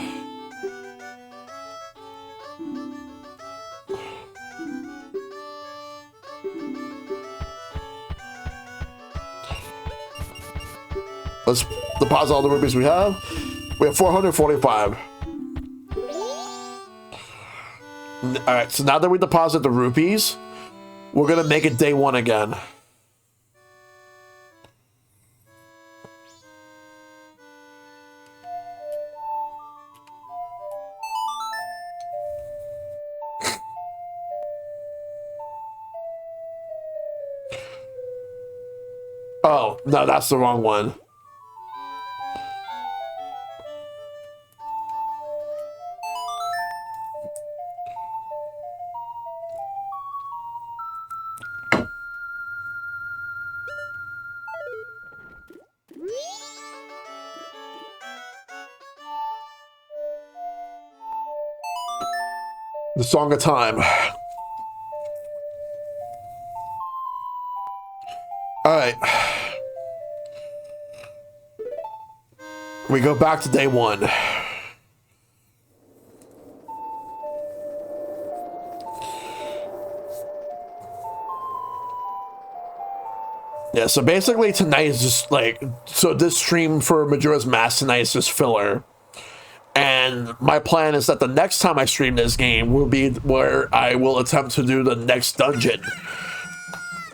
Let's deposit all the rupees we have. We have 445. All right, so now that we deposit the rupees, we're gonna make it day one again. Oh, no, that's the wrong one. The Song of Time. We go back to day one. Yeah, so basically tonight is just like, so this stream for Majora's Mask tonight is just filler. And my plan is that the next time I stream this game will be where I will attempt to do the next dungeon.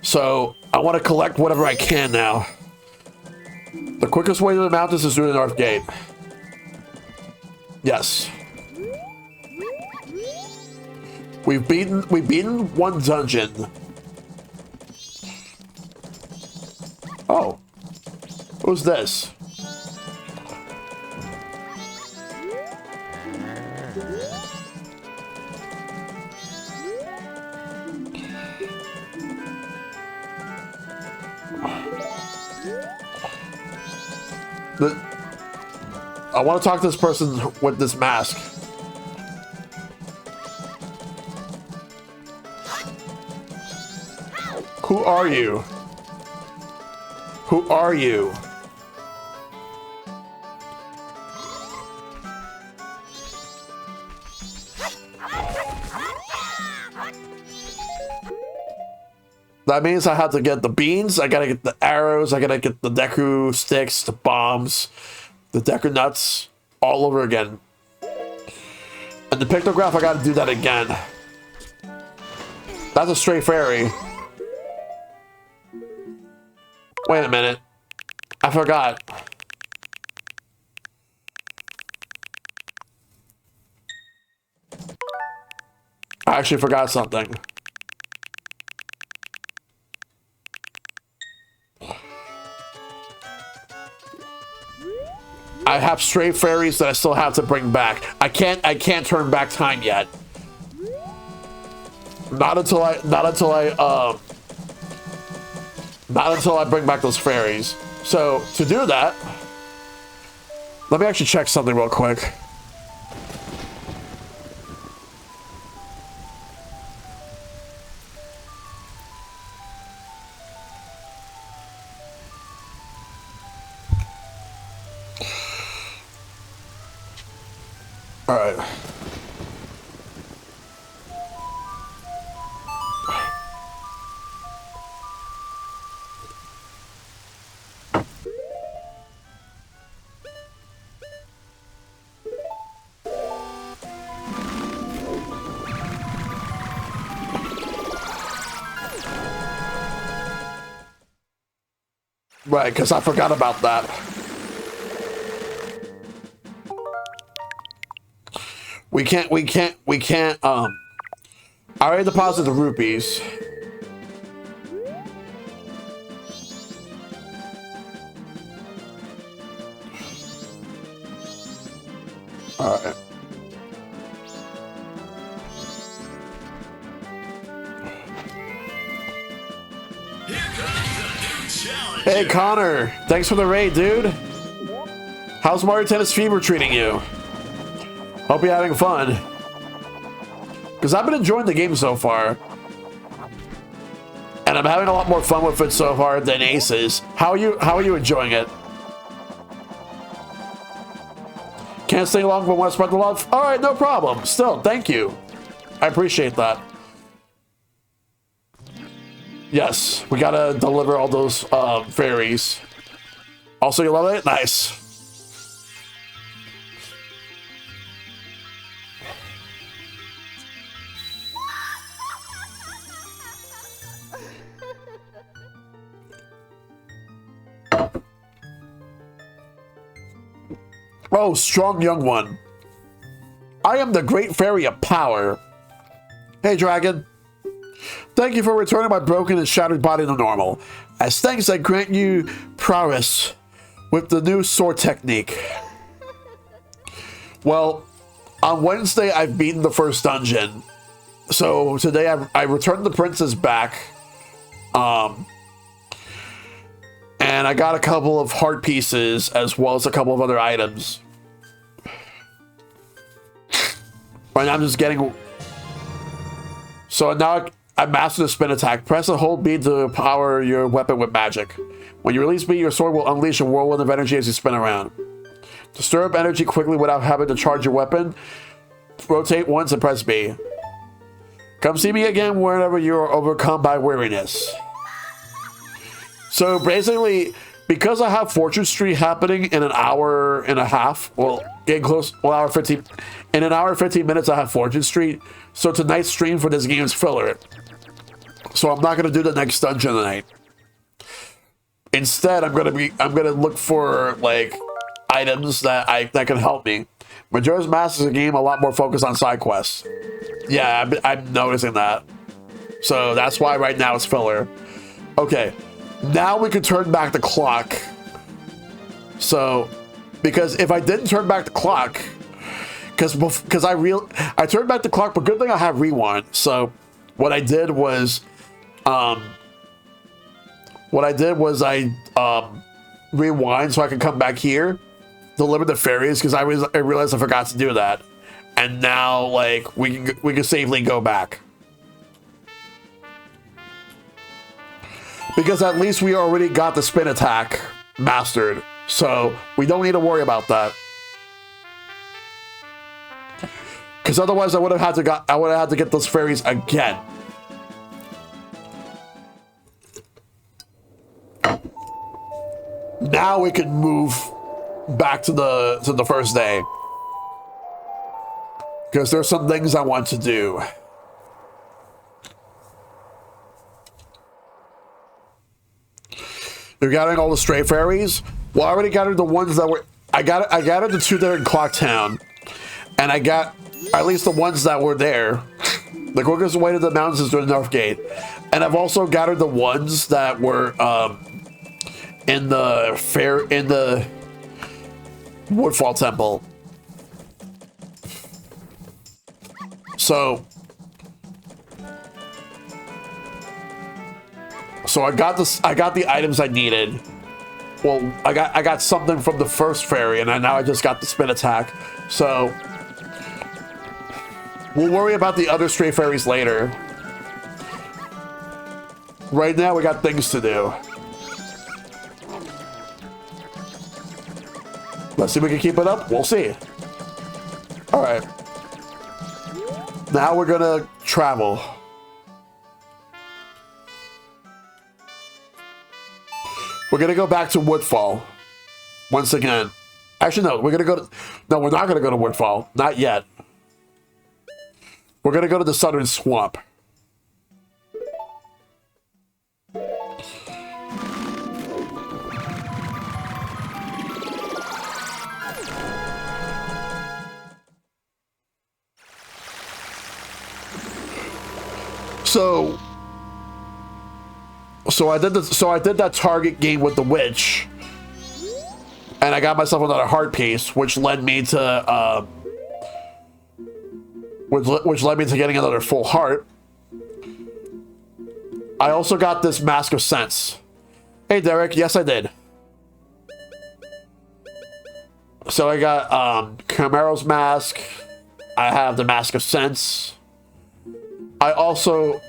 So I want to collect whatever I can now. The quickest way to the mountains is through the North Gate. Yes. We've beaten one dungeon. Oh. Who's this? I want to talk to this person with this mask. Who are you? Who are you? That means I have to get the beans, I gotta get the arrows, I gotta get the Deku sticks, the bombs, the Deku nuts, all over again. And the pictograph, I gotta do that again. That's a stray fairy. Wait a minute. I forgot. I actually forgot something. I have stray fairies that I still have to bring back. I can't turn back time yet. Not until I bring back those fairies. So to do that, let me actually check something real quick. All right. Right, because I forgot about that. We can't, I already deposited the rupees. Alright. Hey Connor, thanks for the raid, dude. How's Mario Tennis Fever treating you? Hope you're having fun. Because I've been enjoying the game so far. And I'm having a lot more fun with it so far than Aces. How are you enjoying it? Can't stay long but want to spread the love? Alright, no problem. Still, thank you. I appreciate that. Yes, we gotta deliver all those fairies. Also, you love it? Nice. Oh, strong young one. I am the great fairy of power. Hey, dragon. Thank you for returning my broken and shattered body to normal. As thanks, I grant you prowess with the new sword technique. Well, on Wednesday, I've beaten the first dungeon. So today, I returned the princess back. And I got a couple of heart pieces as well as a couple of other items. Right now I'm just getting... So now I mastered the spin attack. Press and hold B to power your weapon with magic. When you release B, your sword will unleash a whirlwind of energy as you spin around. To stir up energy quickly without having to charge your weapon, rotate once and press B. Come see me again whenever you are overcome by weariness. So basically, because I have Fortune Street happening in an hour and a half, well, getting close, well, hour 15, in an hour and 15 minutes, I have Fortune Street. So tonight's stream for this game is filler. So I'm not going to do the next dungeon tonight. Instead, I'm going to look for, like, items that can help me. Majora's Mask is a game a lot more focused on side quests. Yeah, I'm noticing that. So that's why right now it's filler. Okay, now we can turn back the clock. So, because if I didn't turn back the clock, because I turned back the clock, but good thing I have rewind. So what I did was, I rewind so I can come back here, deliver the fairies, because I realized I forgot to do that, and now like we can safely go back, because at least we already got the spin attack mastered, so we don't need to worry about that. Because otherwise I would have had to get those fairies again. Now we can move back to the first day, because there's some things I want to do. You're gathering all the stray fairies. Well, I already gathered the ones that were. I gathered the 2 that are in Clocktown, and I got at least the ones that were there. The quickest way to the mountains is through the North Gate, and I've also gathered the ones that were in the Woodfall Temple. So I got this. I got the items I needed. Well, I got something from the first fairy, and now I just got the spin attack. So we'll worry about the other stray fairies later. Right now, we got things to do. Let's see if we can keep it up. We'll see. All right. Now we're gonna travel. We're gonna go back to Woodfall once again. Actually, no. We're not gonna go to Woodfall. Not yet. We're gonna go to the Southern Swamp. So I did that target game with the witch, and I got myself another heart piece, which led me to which led me to getting another full heart. I also got this Mask of Sense. Hey Derek, yes I did. So I got Camaro's mask. I have the Mask of Sense. I also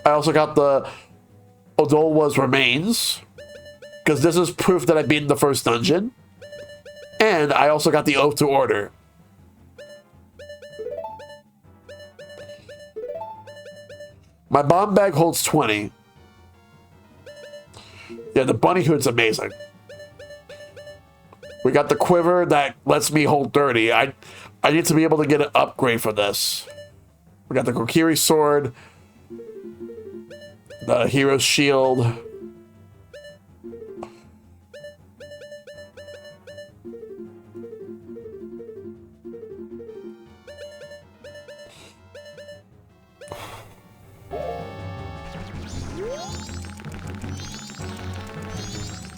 got the Odolwa's Remains, because this is proof that I beat the first dungeon. And I also got the Oath to Order. My bomb bag holds 20. Yeah, the bunny hood's amazing. We got the quiver that lets me hold 30. I need to be able to get an upgrade for this. We got the Kokiri sword, the hero's shield.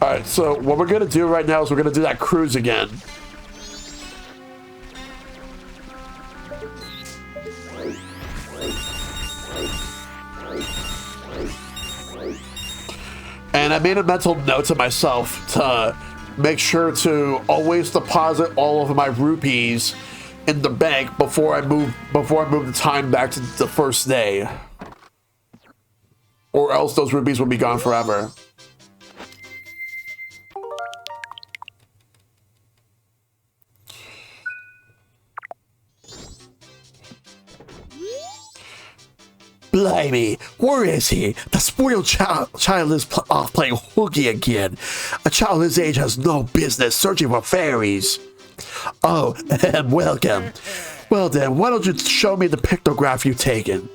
Alright, so what we're gonna do right now is we're gonna do that cruise again. And I made a mental note to myself to make sure to always deposit all of my rupees in the bank before I move the time back to the first day. Or else those rupees will be gone forever. Blimey, where is he? The spoiled child is off playing hooky again. A child his age has no business searching for fairies. Oh, welcome. Well then, why don't you show me the pictograph you've taken?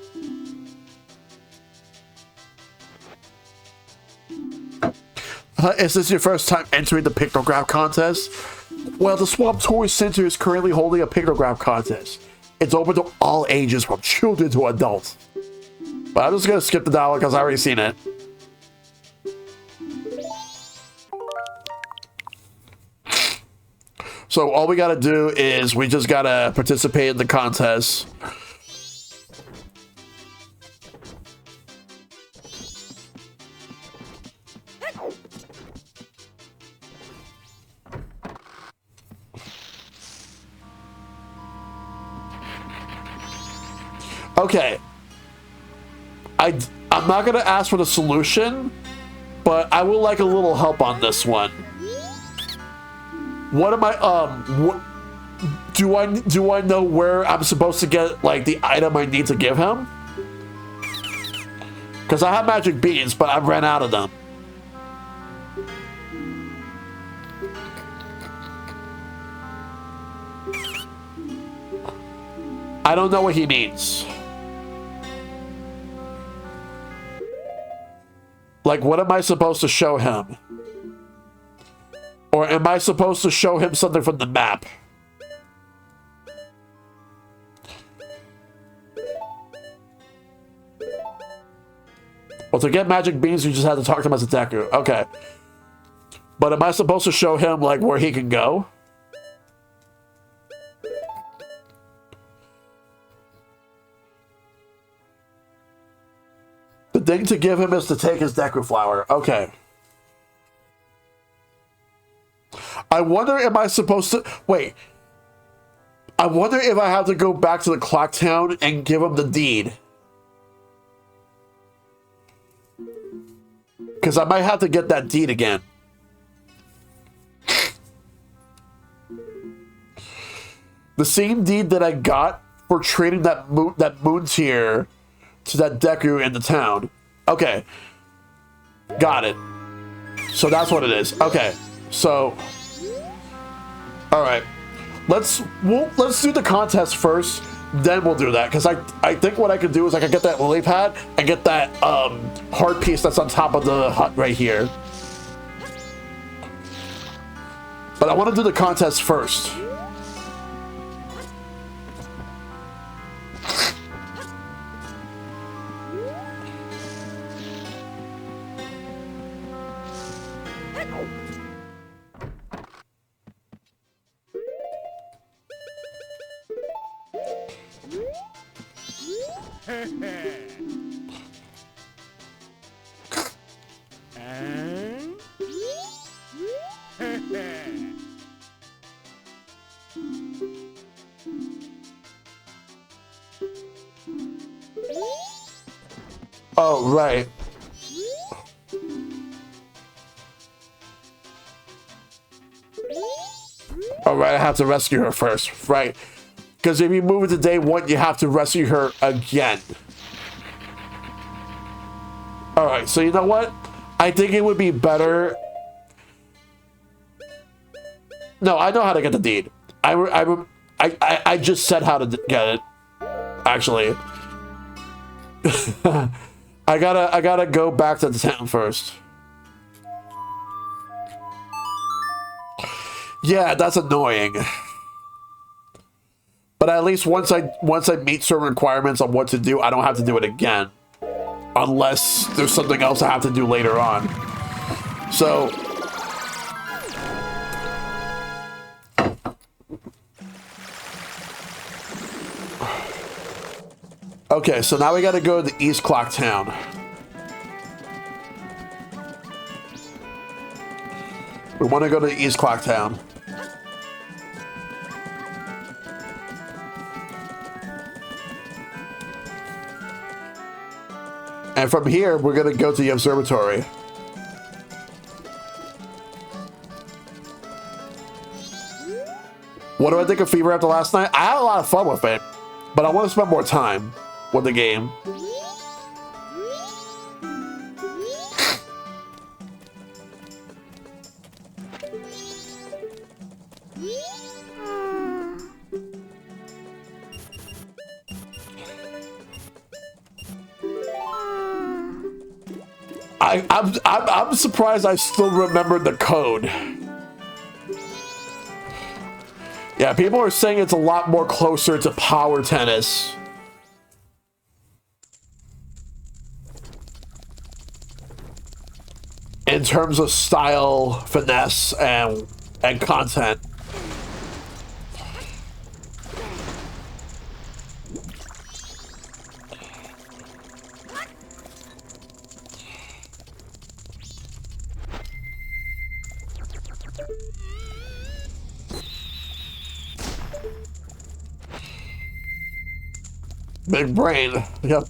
Is this your first time entering the pictograph contest? Well, the Swamp Toy Center is currently holding a pictograph contest. It's open to all ages, from children to adults. But I'm just gonna skip the dialogue because I already seen it. So all we gotta do is we just gotta participate in the contest. Okay. I'm not gonna ask for the solution, but I would like a little help on this one. What am I what do I know where I'm supposed to get like the item I need to give him? Because I have magic beans, but I've ran out of them. I don't know what he means. Like, what am I supposed to show him? Or am I supposed to show him something from the map? Well, to get magic beans, you just have to talk to him as a Deku. Okay. But am I supposed to show him, like, where he can go? The thing to give him is to take his Deku Flower. Okay. I wonder, am I supposed to... Wait. I wonder if I have to go back to the Clock Town and give him the deed. Because I might have to get that deed again. The same deed that I got for trading that moon tier to that Deku in the town. Okay. Got it. So that's what it is. Okay. So... Alright. Let's do the contest first, then we'll do that. Because I think what I could do is I can get that lily pad and get that heart piece that's on top of the hut right here. But I want to do the contest first. Oh, right. All right, I have to rescue her first, right? Because if you move it to day 1, you have to rescue her again. All right, so you know what? I think it would be better. No, I know how to get the deed. I just said how to get it. Actually, I gotta go back to the town first. Yeah, that's annoying. But at least once I meet certain requirements on what to do, I don't have to do it again. Unless there's something else I have to do later on. So... Okay, so now we gotta go to the East Clock Town. We want to go to the East Clock Town. And from here, we're gonna go to the observatory. What do I think of Fever after last night? I had a lot of fun with it, but I want to spend more time with the game. I'm surprised I still remembered the code. Yeah, people are saying it's a lot more closer to power tennis. In terms of style, finesse, and content. Big brain. Yep.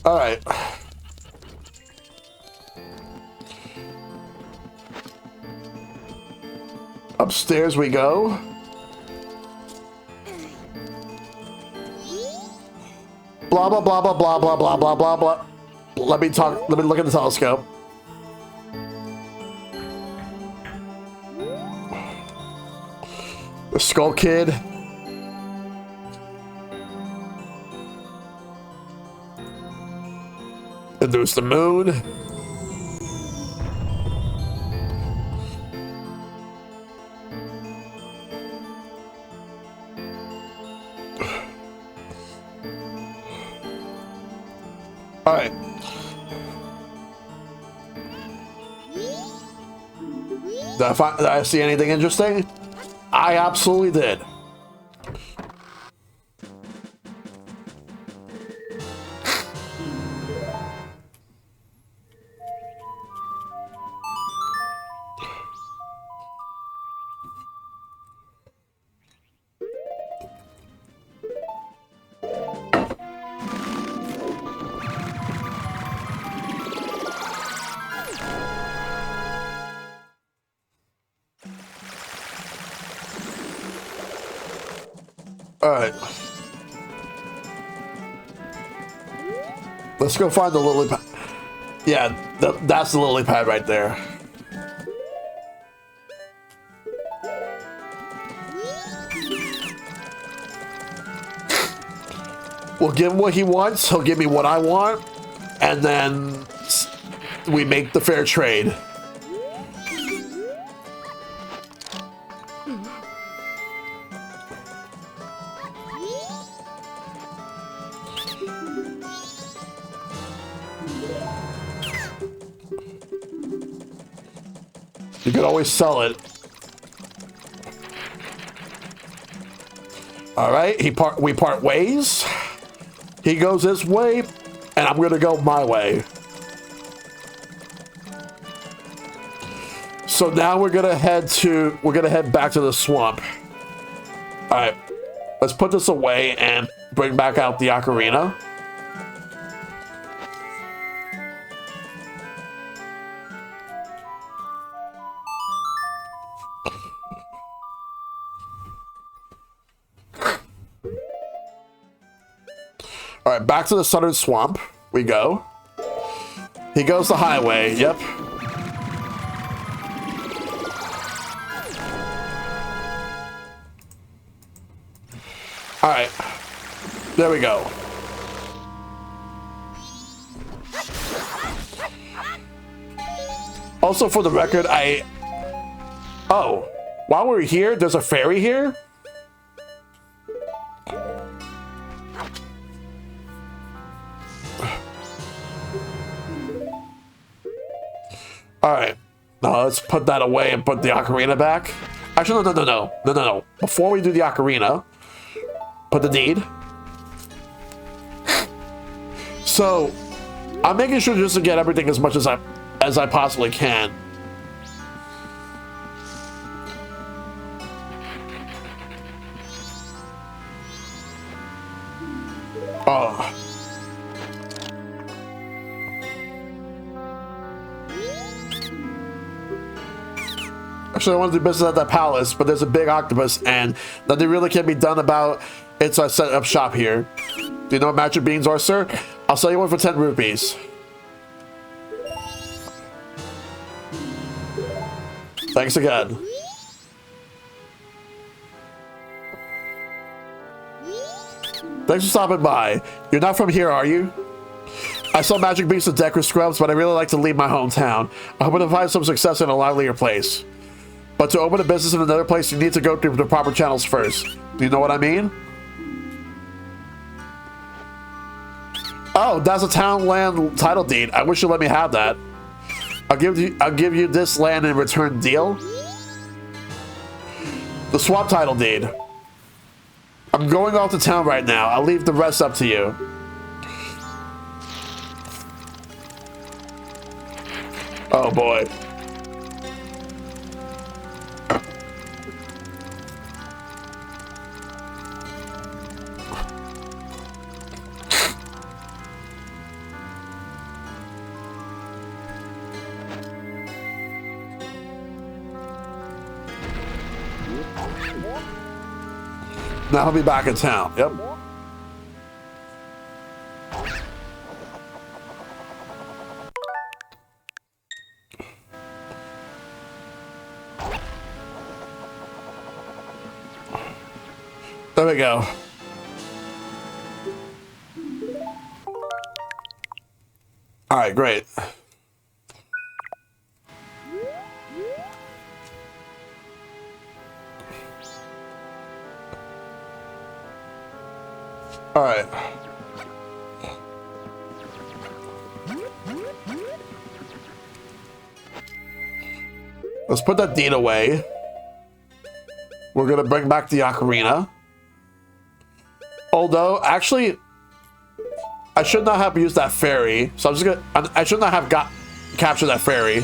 All right. Upstairs we go. Blah, blah, blah, blah, blah, blah, blah, blah, blah, blah. Let me look at the telescope. The Skull Kid. And there's the moon. All right. Did I see anything interesting? I absolutely did. All right. Let's go find the lily pad. Yeah, that's the lily pad right there. We'll give him what he wants. He'll give me what I want. And then we make the fair trade. You could always sell it. All right, we part ways. He goes his way, and I'm gonna go my way. So now we're gonna head back to the swamp. All right, let's put this away and bring back out the ocarina. All right, back to the Southern Swamp we go. He goes the highway, yep. All right, there we go. Also, for the record, oh, while we're here, there's a ferry here? All right, now let's put that away and put the ocarina back. Actually, no. Before we do the ocarina, put the deed. So, I'm making sure just to get everything as much as I possibly can. Oh. Actually, I want to do business at that palace, but there's a big octopus, and nothing really can be done about it, so I set up shop here. Do you know what magic beans are, sir? I'll sell you one for 10 rupees. Thanks again. Thanks for stopping by. You're not from here, are you? I sell magic beasts and Decker scrubs, but I really like to leave my hometown. I hope to find some success in a livelier place. But to open a business in another place, you need to go through the proper channels first. Do you know what I mean? Oh, that's a town land title deed. I wish you let me have that. I'll give you this land in return. Deal? The swap title deed. I'm going off to town right now. I'll leave the rest up to you. Oh boy. Now he'll be back in town. Yep. There we go. All right, great. All right. Let's put that deed away. We're gonna bring back the ocarina. Although, actually, I should not have used that fairy. So I'm just gonna. I should not have captured that fairy.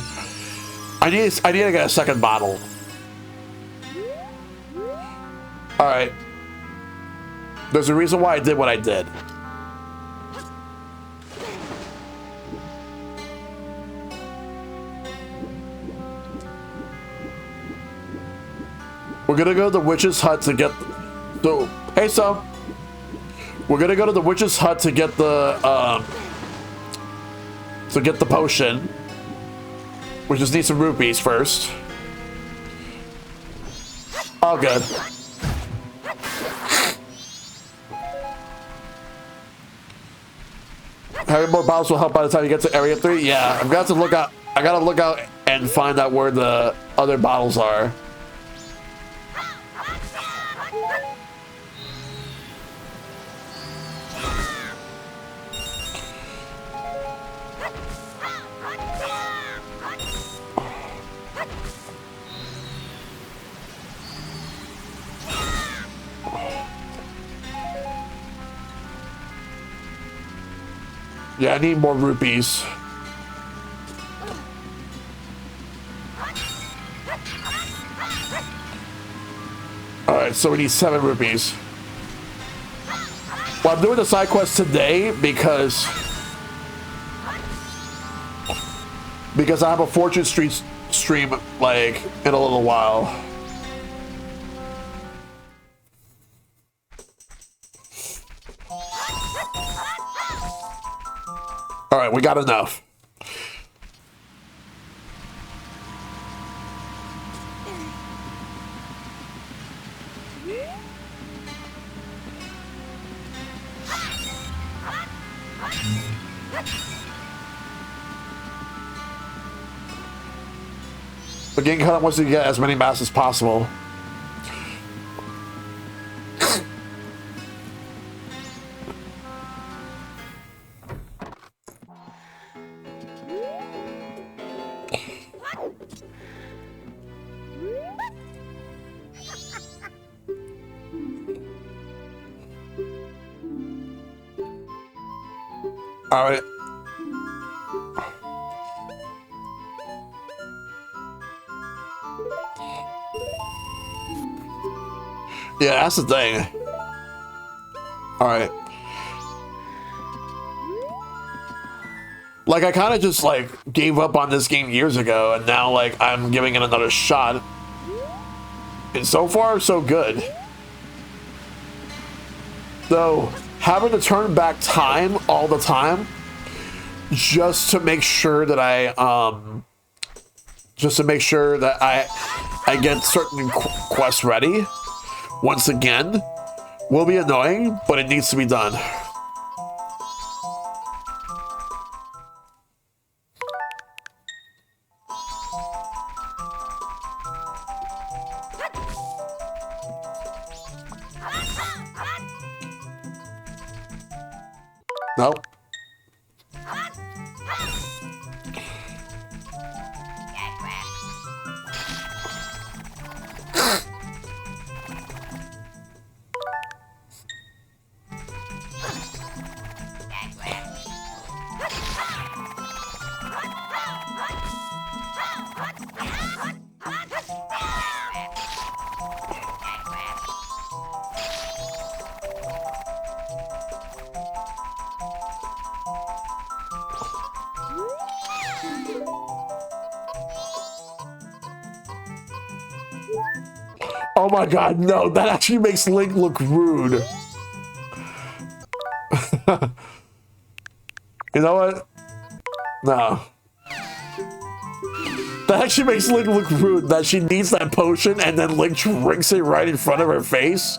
I need to get a second bottle. All right. There's a reason why I did what I did. We're gonna go to the witch's hut to get the. Hey, so we're gonna go to the witch's hut to get the potion. We just need some rupees first. All good. Having more bottles will help by the time you get to area 3. Yeah, I've got to look out. I gotta look out and find out where the other bottles are. Yeah, I need more rupees. Alright, so we need 7 rupees. Well, I'm doing the side quest today because I have a Fortune Street stream, like, in a little while. All right, we got enough. The game kind of wants to get as many masks as possible. All right. Yeah, that's the thing. All right. Like, I kind of just, like, gave up on this game years ago, and now, like, I'm giving it another shot. And so far, so good. Though, having to turn back time all the time, just to make sure that I, just to make sure that I get certain quests ready. Once again, will be annoying, but it needs to be done. Nope. Oh my god, no, that actually makes Link look rude. You know what? No. That actually makes Link look rude, that she needs that potion and then Link drinks it right in front of her face.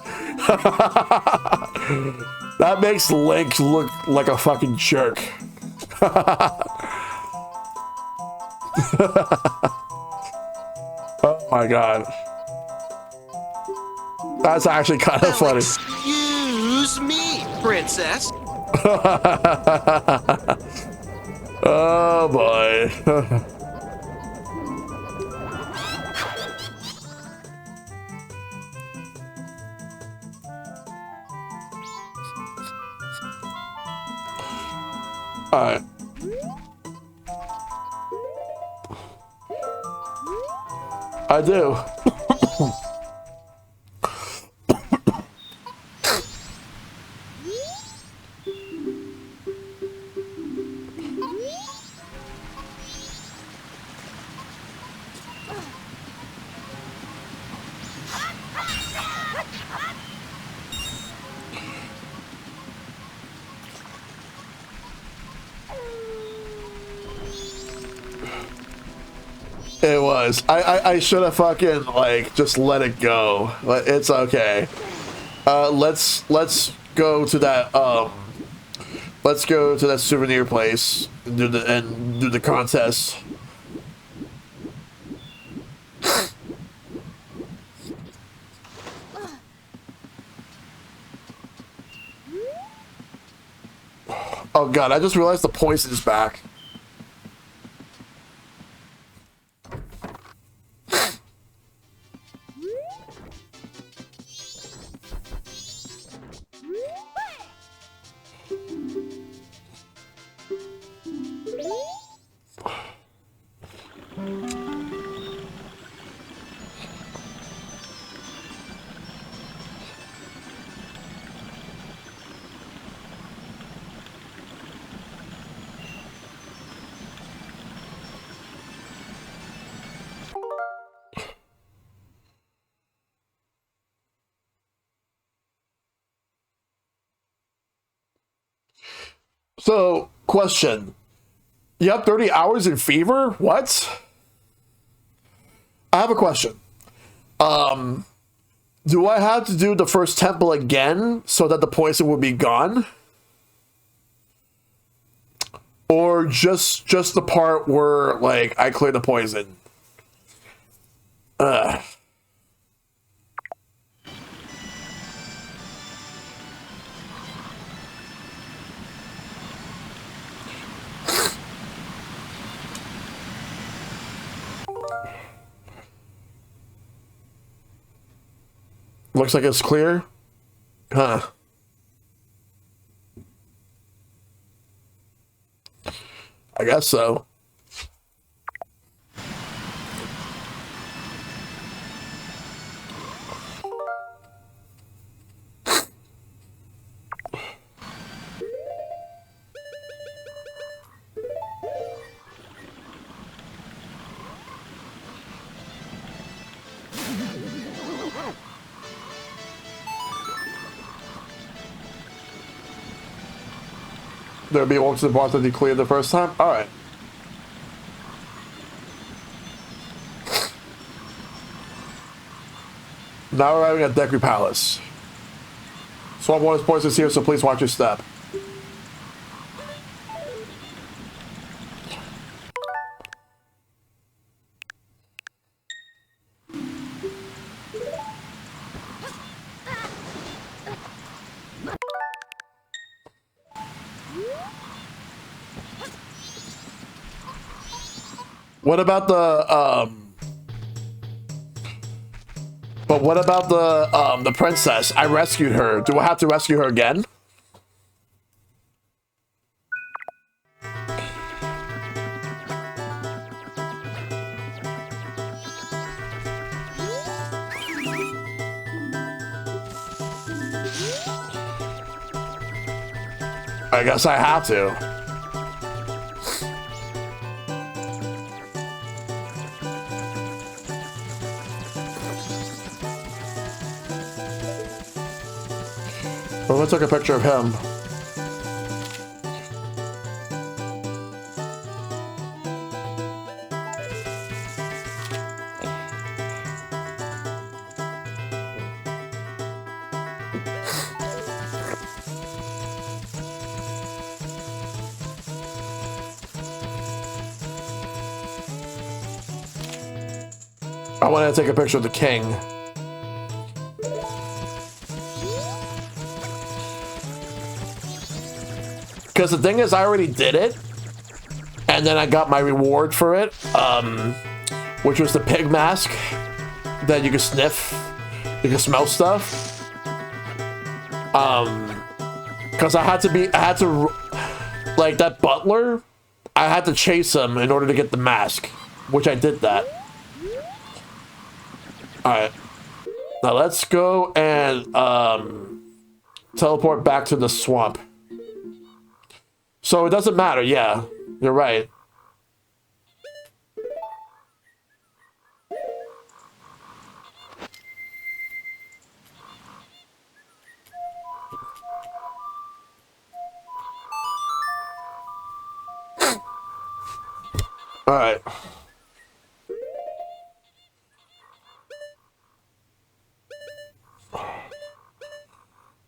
That makes Link look like a fucking jerk. Oh my god. That's actually kind of funny. Excuse me, princess. Oh boy. All right. I do. It was. I should have fucking like just let it go. It's okay. Let's go to that let's go to that souvenir place and do the contest. Oh god, I just realized the poison is back. So, question. You have 30 hours in fever? What? I have a question. Do I have to do the first temple again so that the poison will be gone? Or just the part where, like, I clear the poison? Ugh. Looks like it's clear. Huh. I guess so. There'll be walks to the boss that you cleared the first time? Alright. Now arriving at Deku Palace. Swamp Water's poisonous here, so please watch your step. What about but what about the princess? I rescued her. Do I have to rescue her again? I guess I have to. Well, I took a picture of him. I wanted to take a picture of the king. Because the thing is, I already did it. And then I got my reward for it. Which was the pig mask. That you can sniff. You can smell stuff. Because I had to, like that butler, I had to chase him in order to get the mask. Which I did that. Alright. Now let's go and teleport back to the swamp. So it doesn't matter, yeah. You're right. Alright.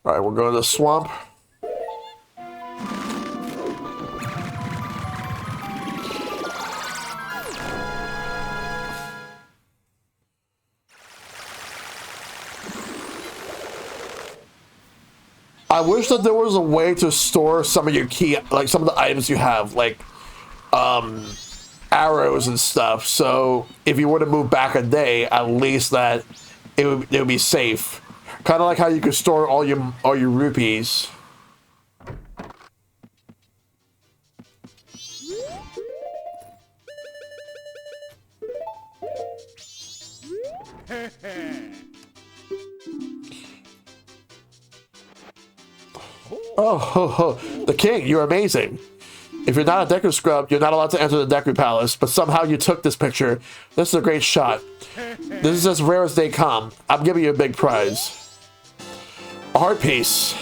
Alright, we're going to the swamp. I wish that there was a way to store some of your key, like some of the items you have, like arrows and stuff. So if you were to move back a day, at least that it would be safe. Kind of like how you could store all your rupees. Oh, ho, ho. The king, you're amazing. If you're not a Deku scrub, you're not allowed to enter the Deku Palace, but somehow you took this picture. This is a great shot. This is as rare as they come. I'm giving you a big prize. A heart piece.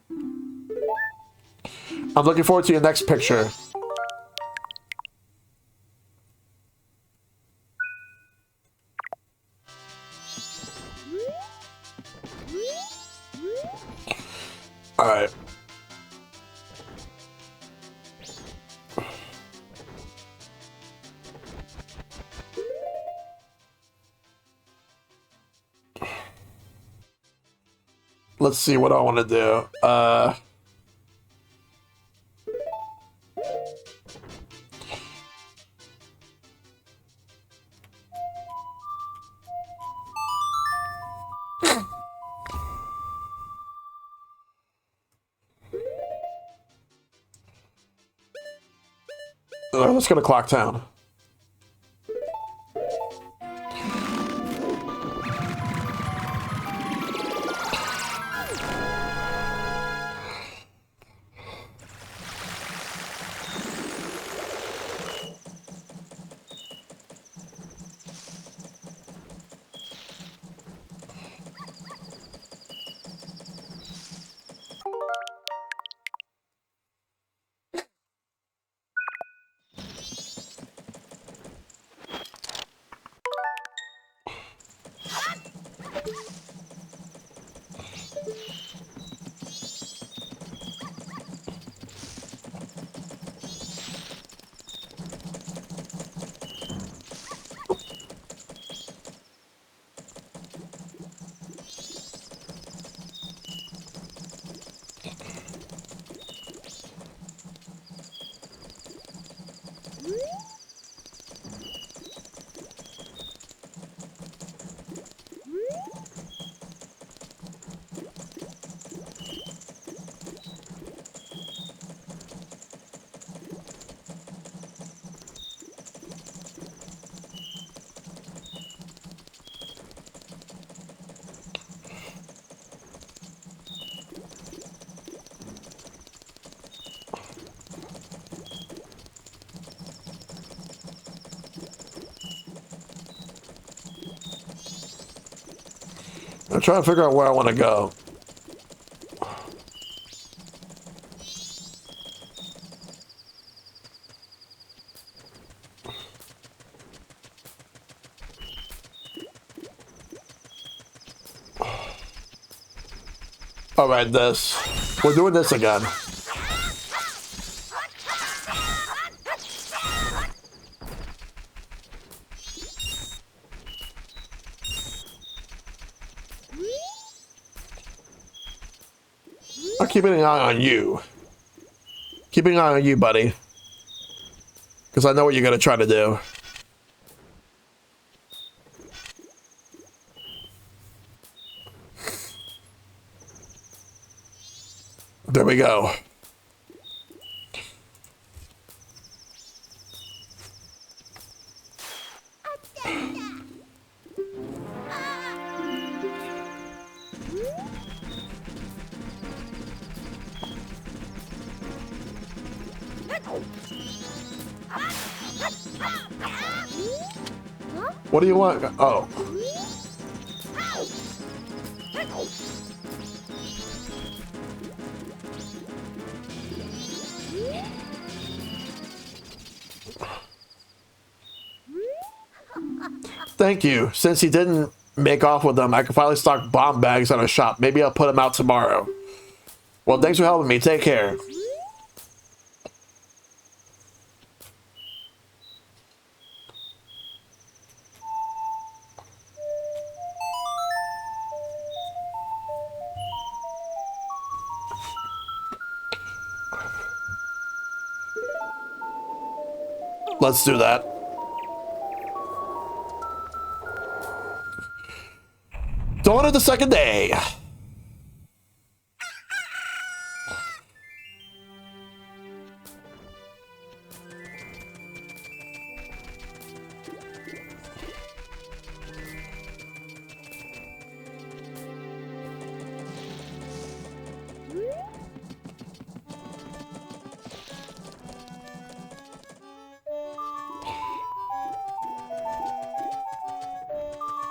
I'm looking forward to your next picture. All right. Let's see what I want to do. Let's go to Clock Town. I'm trying to figure out where I want to go. All right, this. We're doing this again. I'm keeping an eye on you. Keeping an eye on you, buddy. Because I know what you're going to try to do. There we go. What do you want? Oh. Thank you. Since he didn't make off with them, I can finally stock bomb bags at our shop. Maybe I'll put them out tomorrow. Well, thanks for helping me. Take care. Let's do that. Dawn of the second day.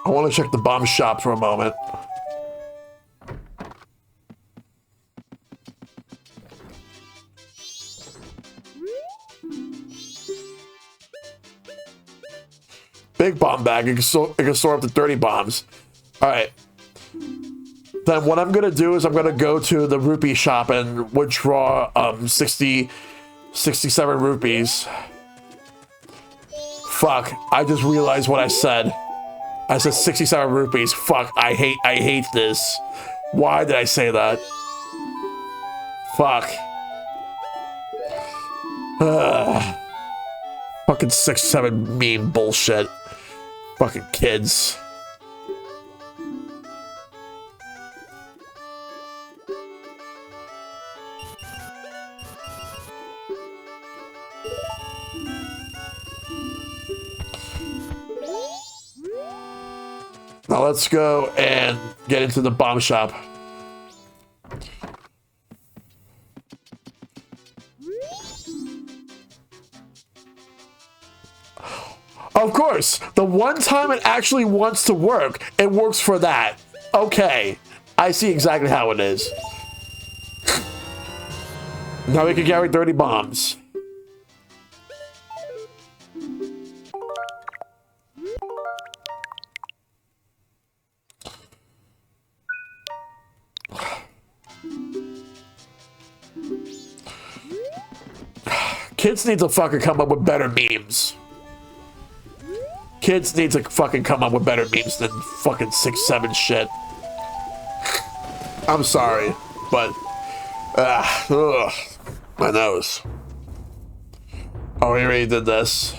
I want to check the bomb shop for a moment. Big bomb bag. It can store up to 30 bombs. All right. Then what I'm going to do is I'm going to go to the rupee shop and withdraw 67 rupees. Fuck. I just realized what I said. I said 67 rupees. Fuck. I hate this. Why did I say that? Fuck. Fucking 6-7 meme bullshit. Fucking kids. Now let's go and get into the bomb shop. Of course, the one time it actually wants to work, it works for that. Okay, I see exactly how it is. Now we can carry 30 bombs. Kids need to fucking come up with better memes. Kids need to fucking come up with better memes than fucking 6-7 shit. I'm sorry, but ugh, my nose. Oh, he already did this.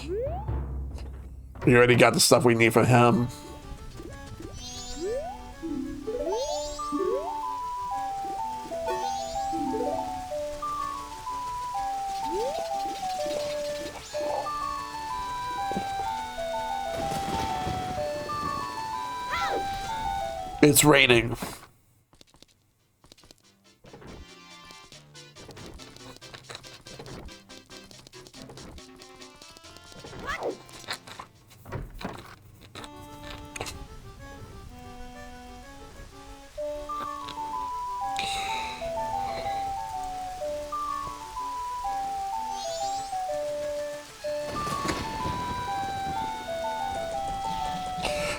We already got the stuff we need from him. It's raining.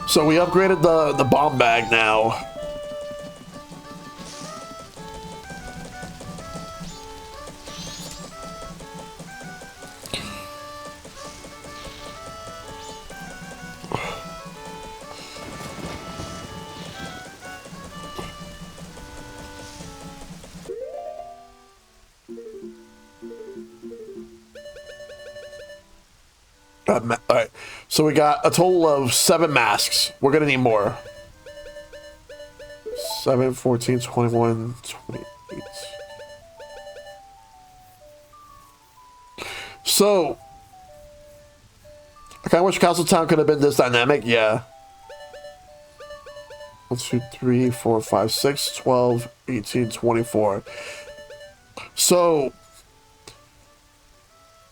So we upgraded the bomb bag now. All right, so we got a total of 7 masks. We're gonna need more. 7, 14, 21, 28. So, I kind of wish Castletown could have been this dynamic. Yeah. 1, 2, 3, 4, 5, 6, 12, 18, 24. So,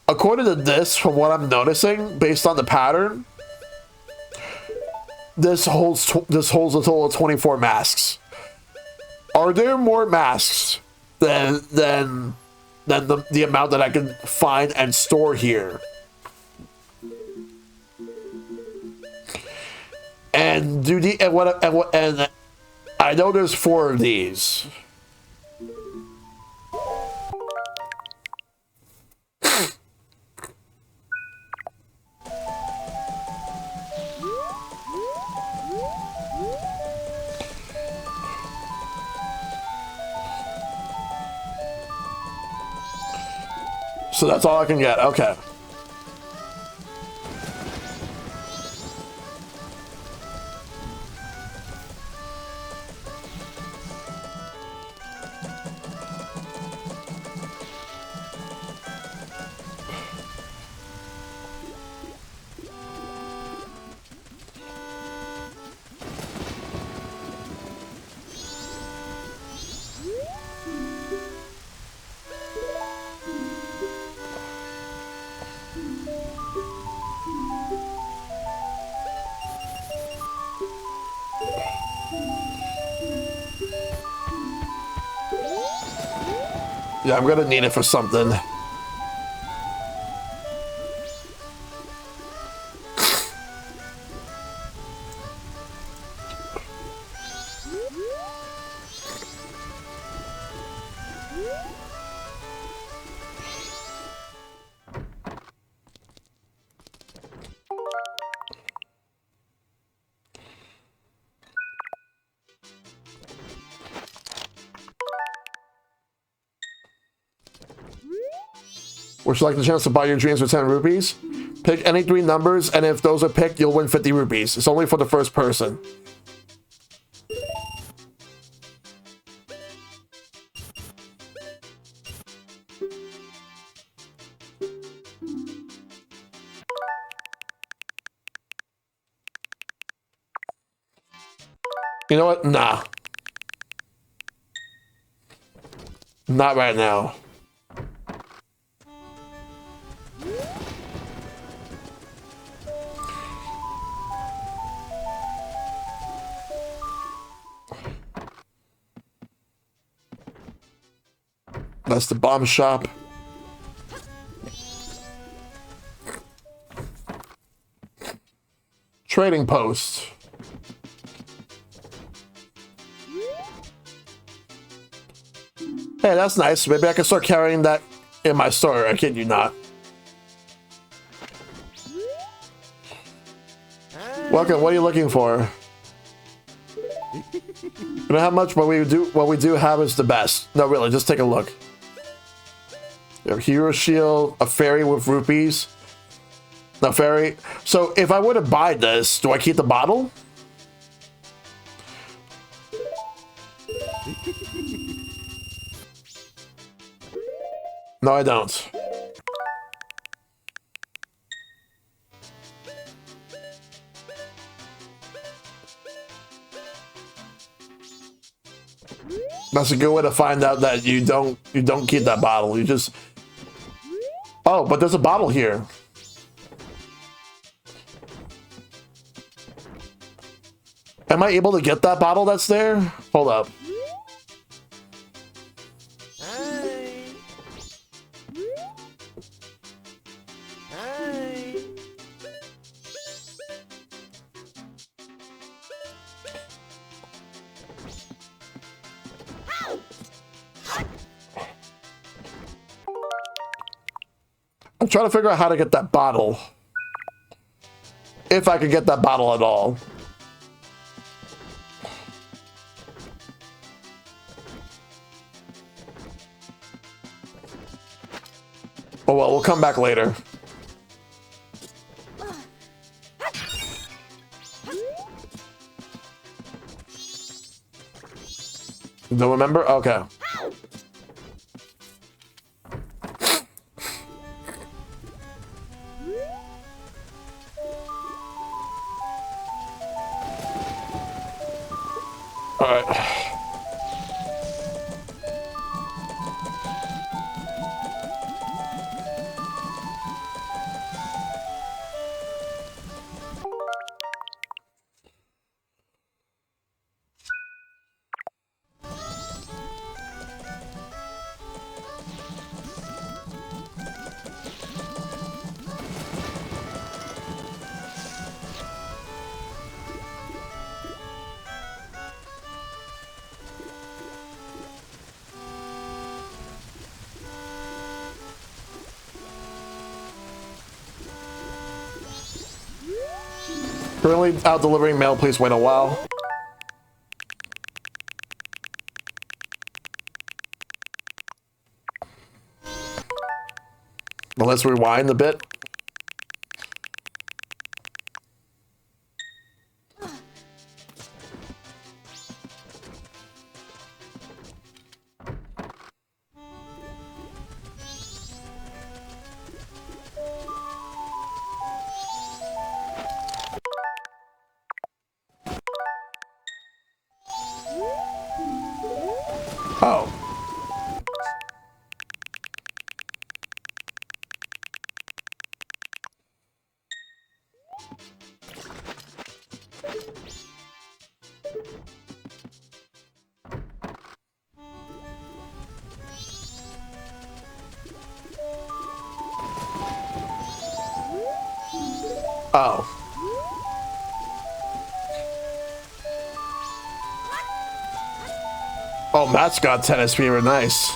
according to this, from what I'm noticing, based on the pattern, this holds a total of 24 masks. Are there more masks than the amount that I can find and store here? And do the and I know there's 4 of these. So that's all I can get. Okay. Yeah, I'm gonna need it for something. Would you like the chance to buy your dreams for 10 rupees? Pick any 3 numbers, and if those are picked, you'll win 50 rupees. It's only for the first person. You know what? Nah. Not right now. That's the bomb shop. Trading post. Hey, that's nice. Maybe I can start carrying that in my store. I kid you not. Welcome. What are you looking for? You know how much what we do have is the best. No, really, just take a look. You have hero shield, a fairy with rupees. The fairy. So if I were to buy this, do I keep the bottle? No, I don't. That's a good way to find out that you don't keep that bottle. You just. Oh, but there's a bottle here. Am I able to get that bottle that's there? Hold up. I'm trying to figure out how to get that bottle. If I could get that bottle at all. Oh well, we'll come back later. Don't remember? Okay. Alright. Currently out delivering mail, please wait a while. Well, let's rewind a bit. Oh. Oh. Oh, Matt's got tennis fever. Nice.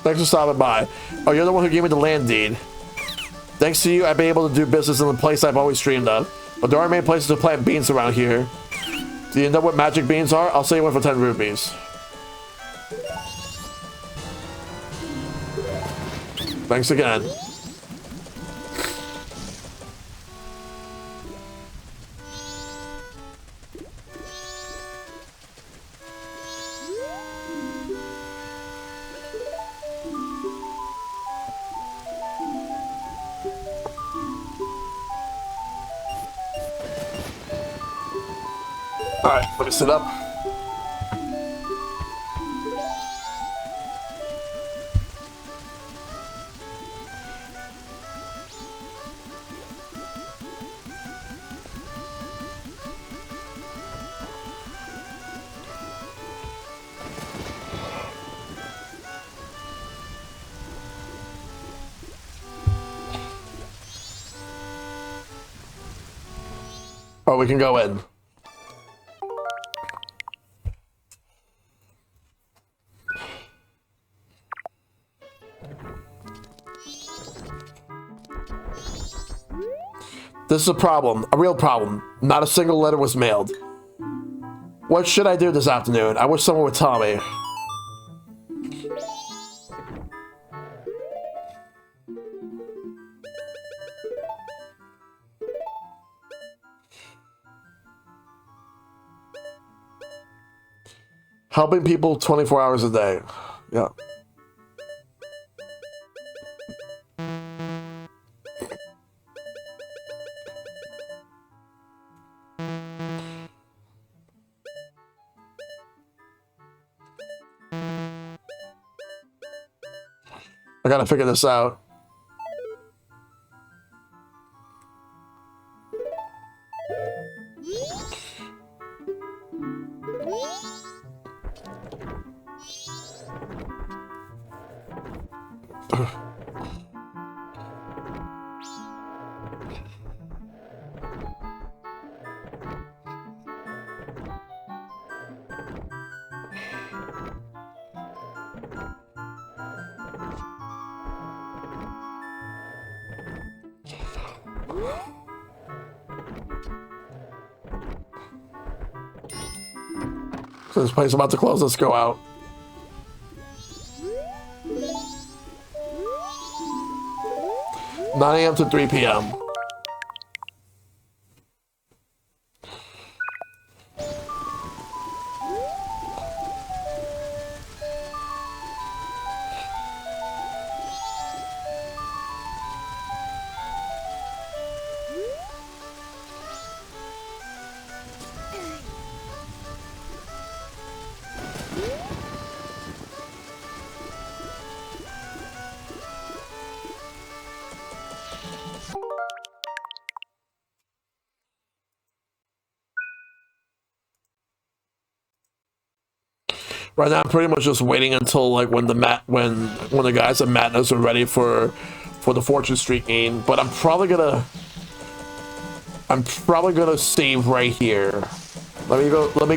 Thanks for stopping by. Oh, you're the one who gave me the land deed. Thanks to you, I've been able to do business in the place I've always dreamed of. But there aren't many places to plant beans around here. Do you know what magic beans are? I'll sell you one for 10 rupees. Thanks again. Alright, let me sit up. Oh, we can go in. This is a problem, a real problem. Not a single letter was mailed. What should I do this afternoon? I wish someone would tell me. Helping people 24 hours a day. Yeah. I gotta figure this out. So this place is about to close. Let's go out. (9 a.m. to 3 p.m.) Right now, I'm pretty much just waiting until like when the guys at Madness are ready for the Fortune Street game. But I'm probably gonna save right here. Let me go. What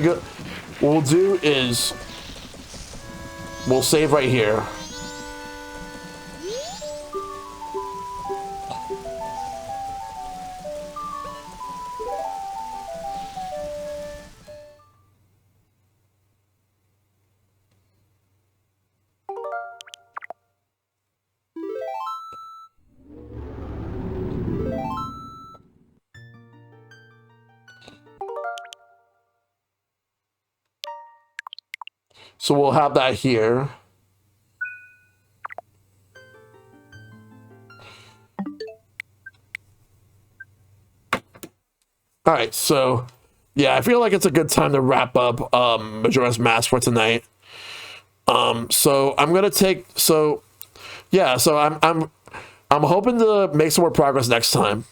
we'll do is we'll save right here. So we'll have that here. All right, so yeah, I feel like it's a good time to wrap up Majora's Mask for tonight. So I'm gonna take I'm hoping to make some more progress next time.